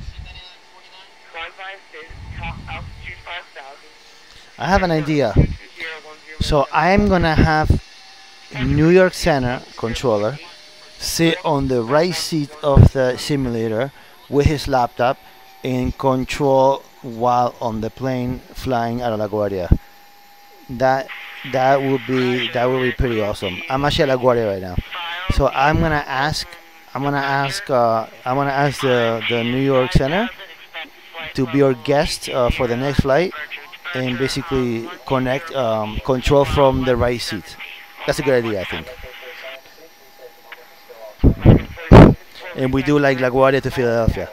D: Climb by top altitude 5,000.
B: I have an idea. So I'm gonna have New York Center controller sit on the right seat of the simulator with his laptop and control while on the plane flying out of LaGuardia. That would be pretty awesome. I'm actually at LaGuardia right now, so I'm gonna ask the New York Center to be our guest for the next flight and basically connect control from the right seat. That's a good idea, I think. And we do like LaGuardia to Philadelphia.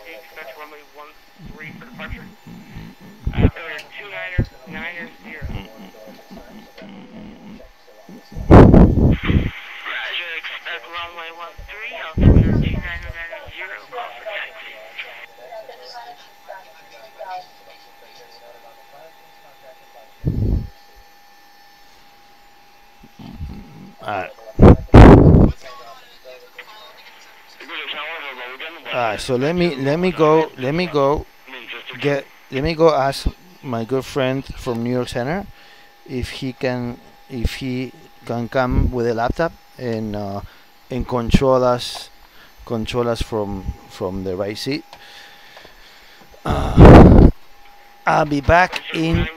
B: Alright, so let me go ask my good friend from New York Center if he can come with a laptop and control us from the right seat. I'll be back in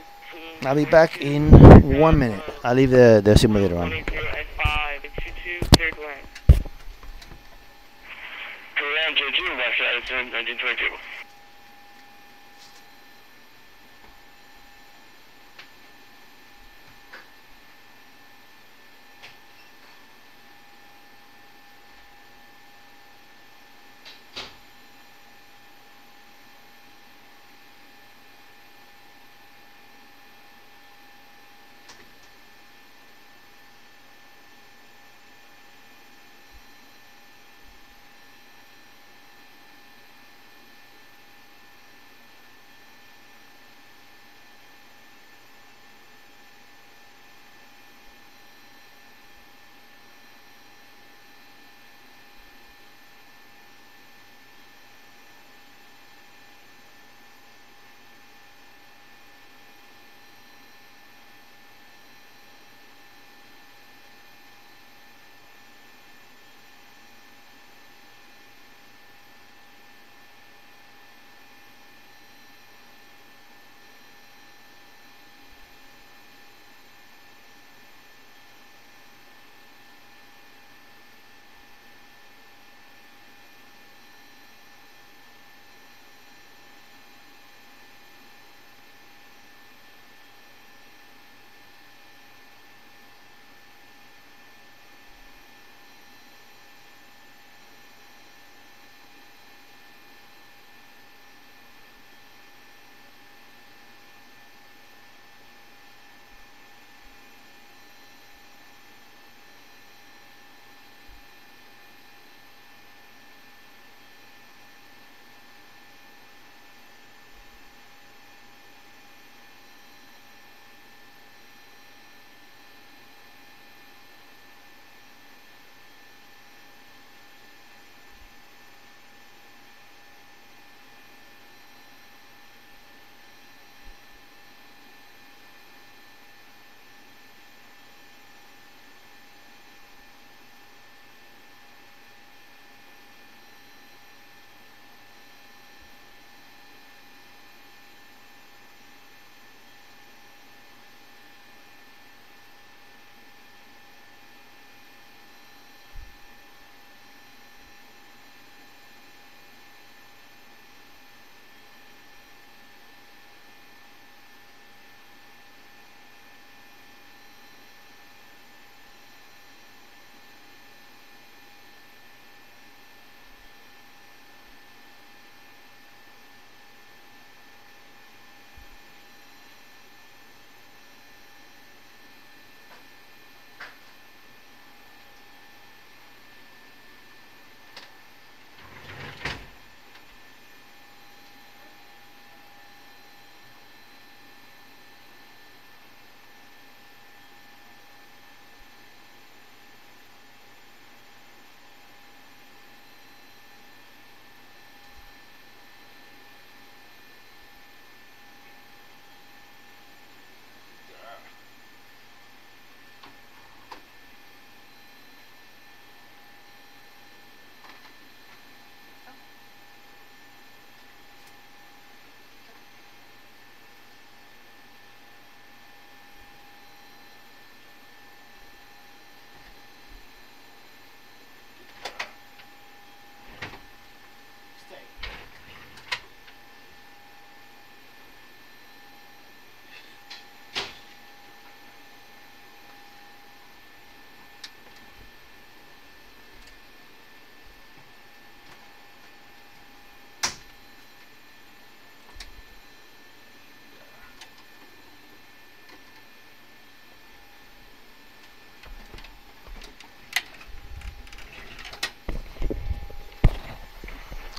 B: 1 minute. I'll leave the simulator on.
A: West 1922.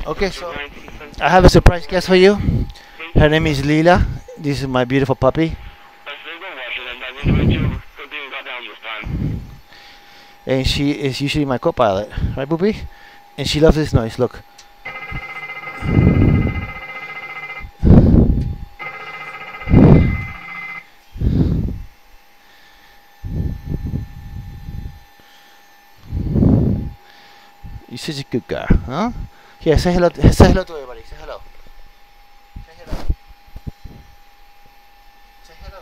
B: Okay, so I have a surprise guest for you. Her name is Lila. This is my beautiful puppy. And she is usually my co-pilot, right, Boopy? And she loves this noise. Look. You're such a good girl, huh? Here, say hello. Say hello to everybody. Say hello. Say hello. Say hello.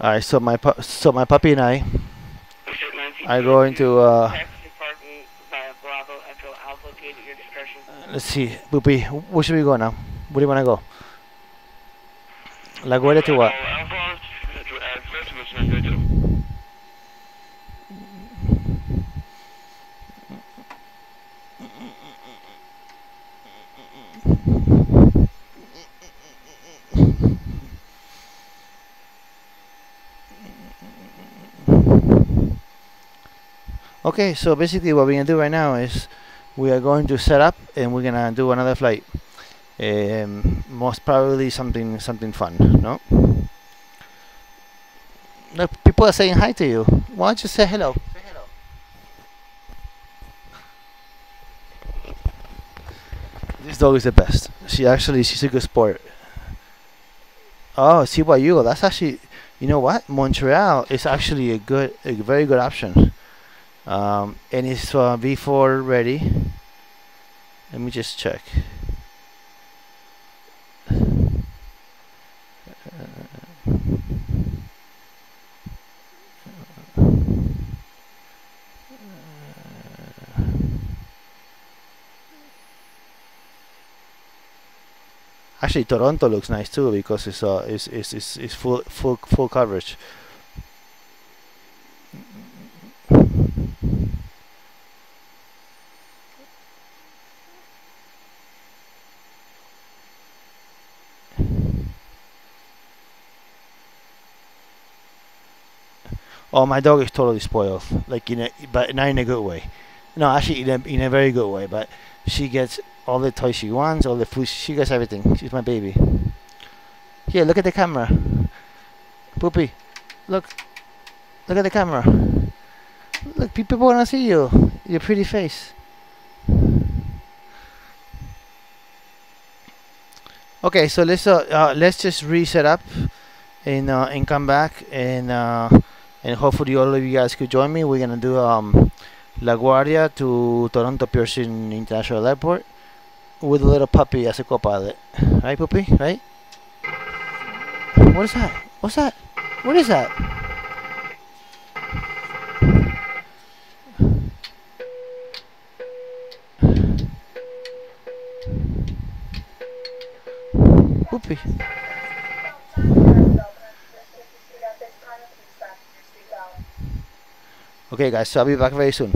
B: All right. So my puppy and I are going to. Let's see, Boopy. Where should we go now? Where do you want to go? La Guardia to what? Okay, so basically what we're gonna do right now is we are going to set up and we're gonna do another flight. Most probably something fun, no? Look, people are saying hi to you. Why don't you say hello? Say hello. This dog is the best. She's a good sport. Oh, see what you? That's actually, you know what? Montreal is actually a very good option. And it's V4 ready. Let me just check. Actually, Toronto looks nice too because it's full coverage. Oh, my dog is totally spoiled, like but not in a good way. No, actually in a very good way. But she gets all the toys she wants, all the food. She gets everything. She's my baby. Here, look at the camera. Poopy, look at the camera. Look, people wanna see you. Your pretty face. Okay, so let's just reset up and come back and hopefully all of you guys could join me. We're gonna do LaGuardia to Toronto Pearson International Airport with a little puppy as a co-pilot. Right, Puppy? Right? What is that? What's that? What is that? Puppy. Okay guys, so I'll be back very soon.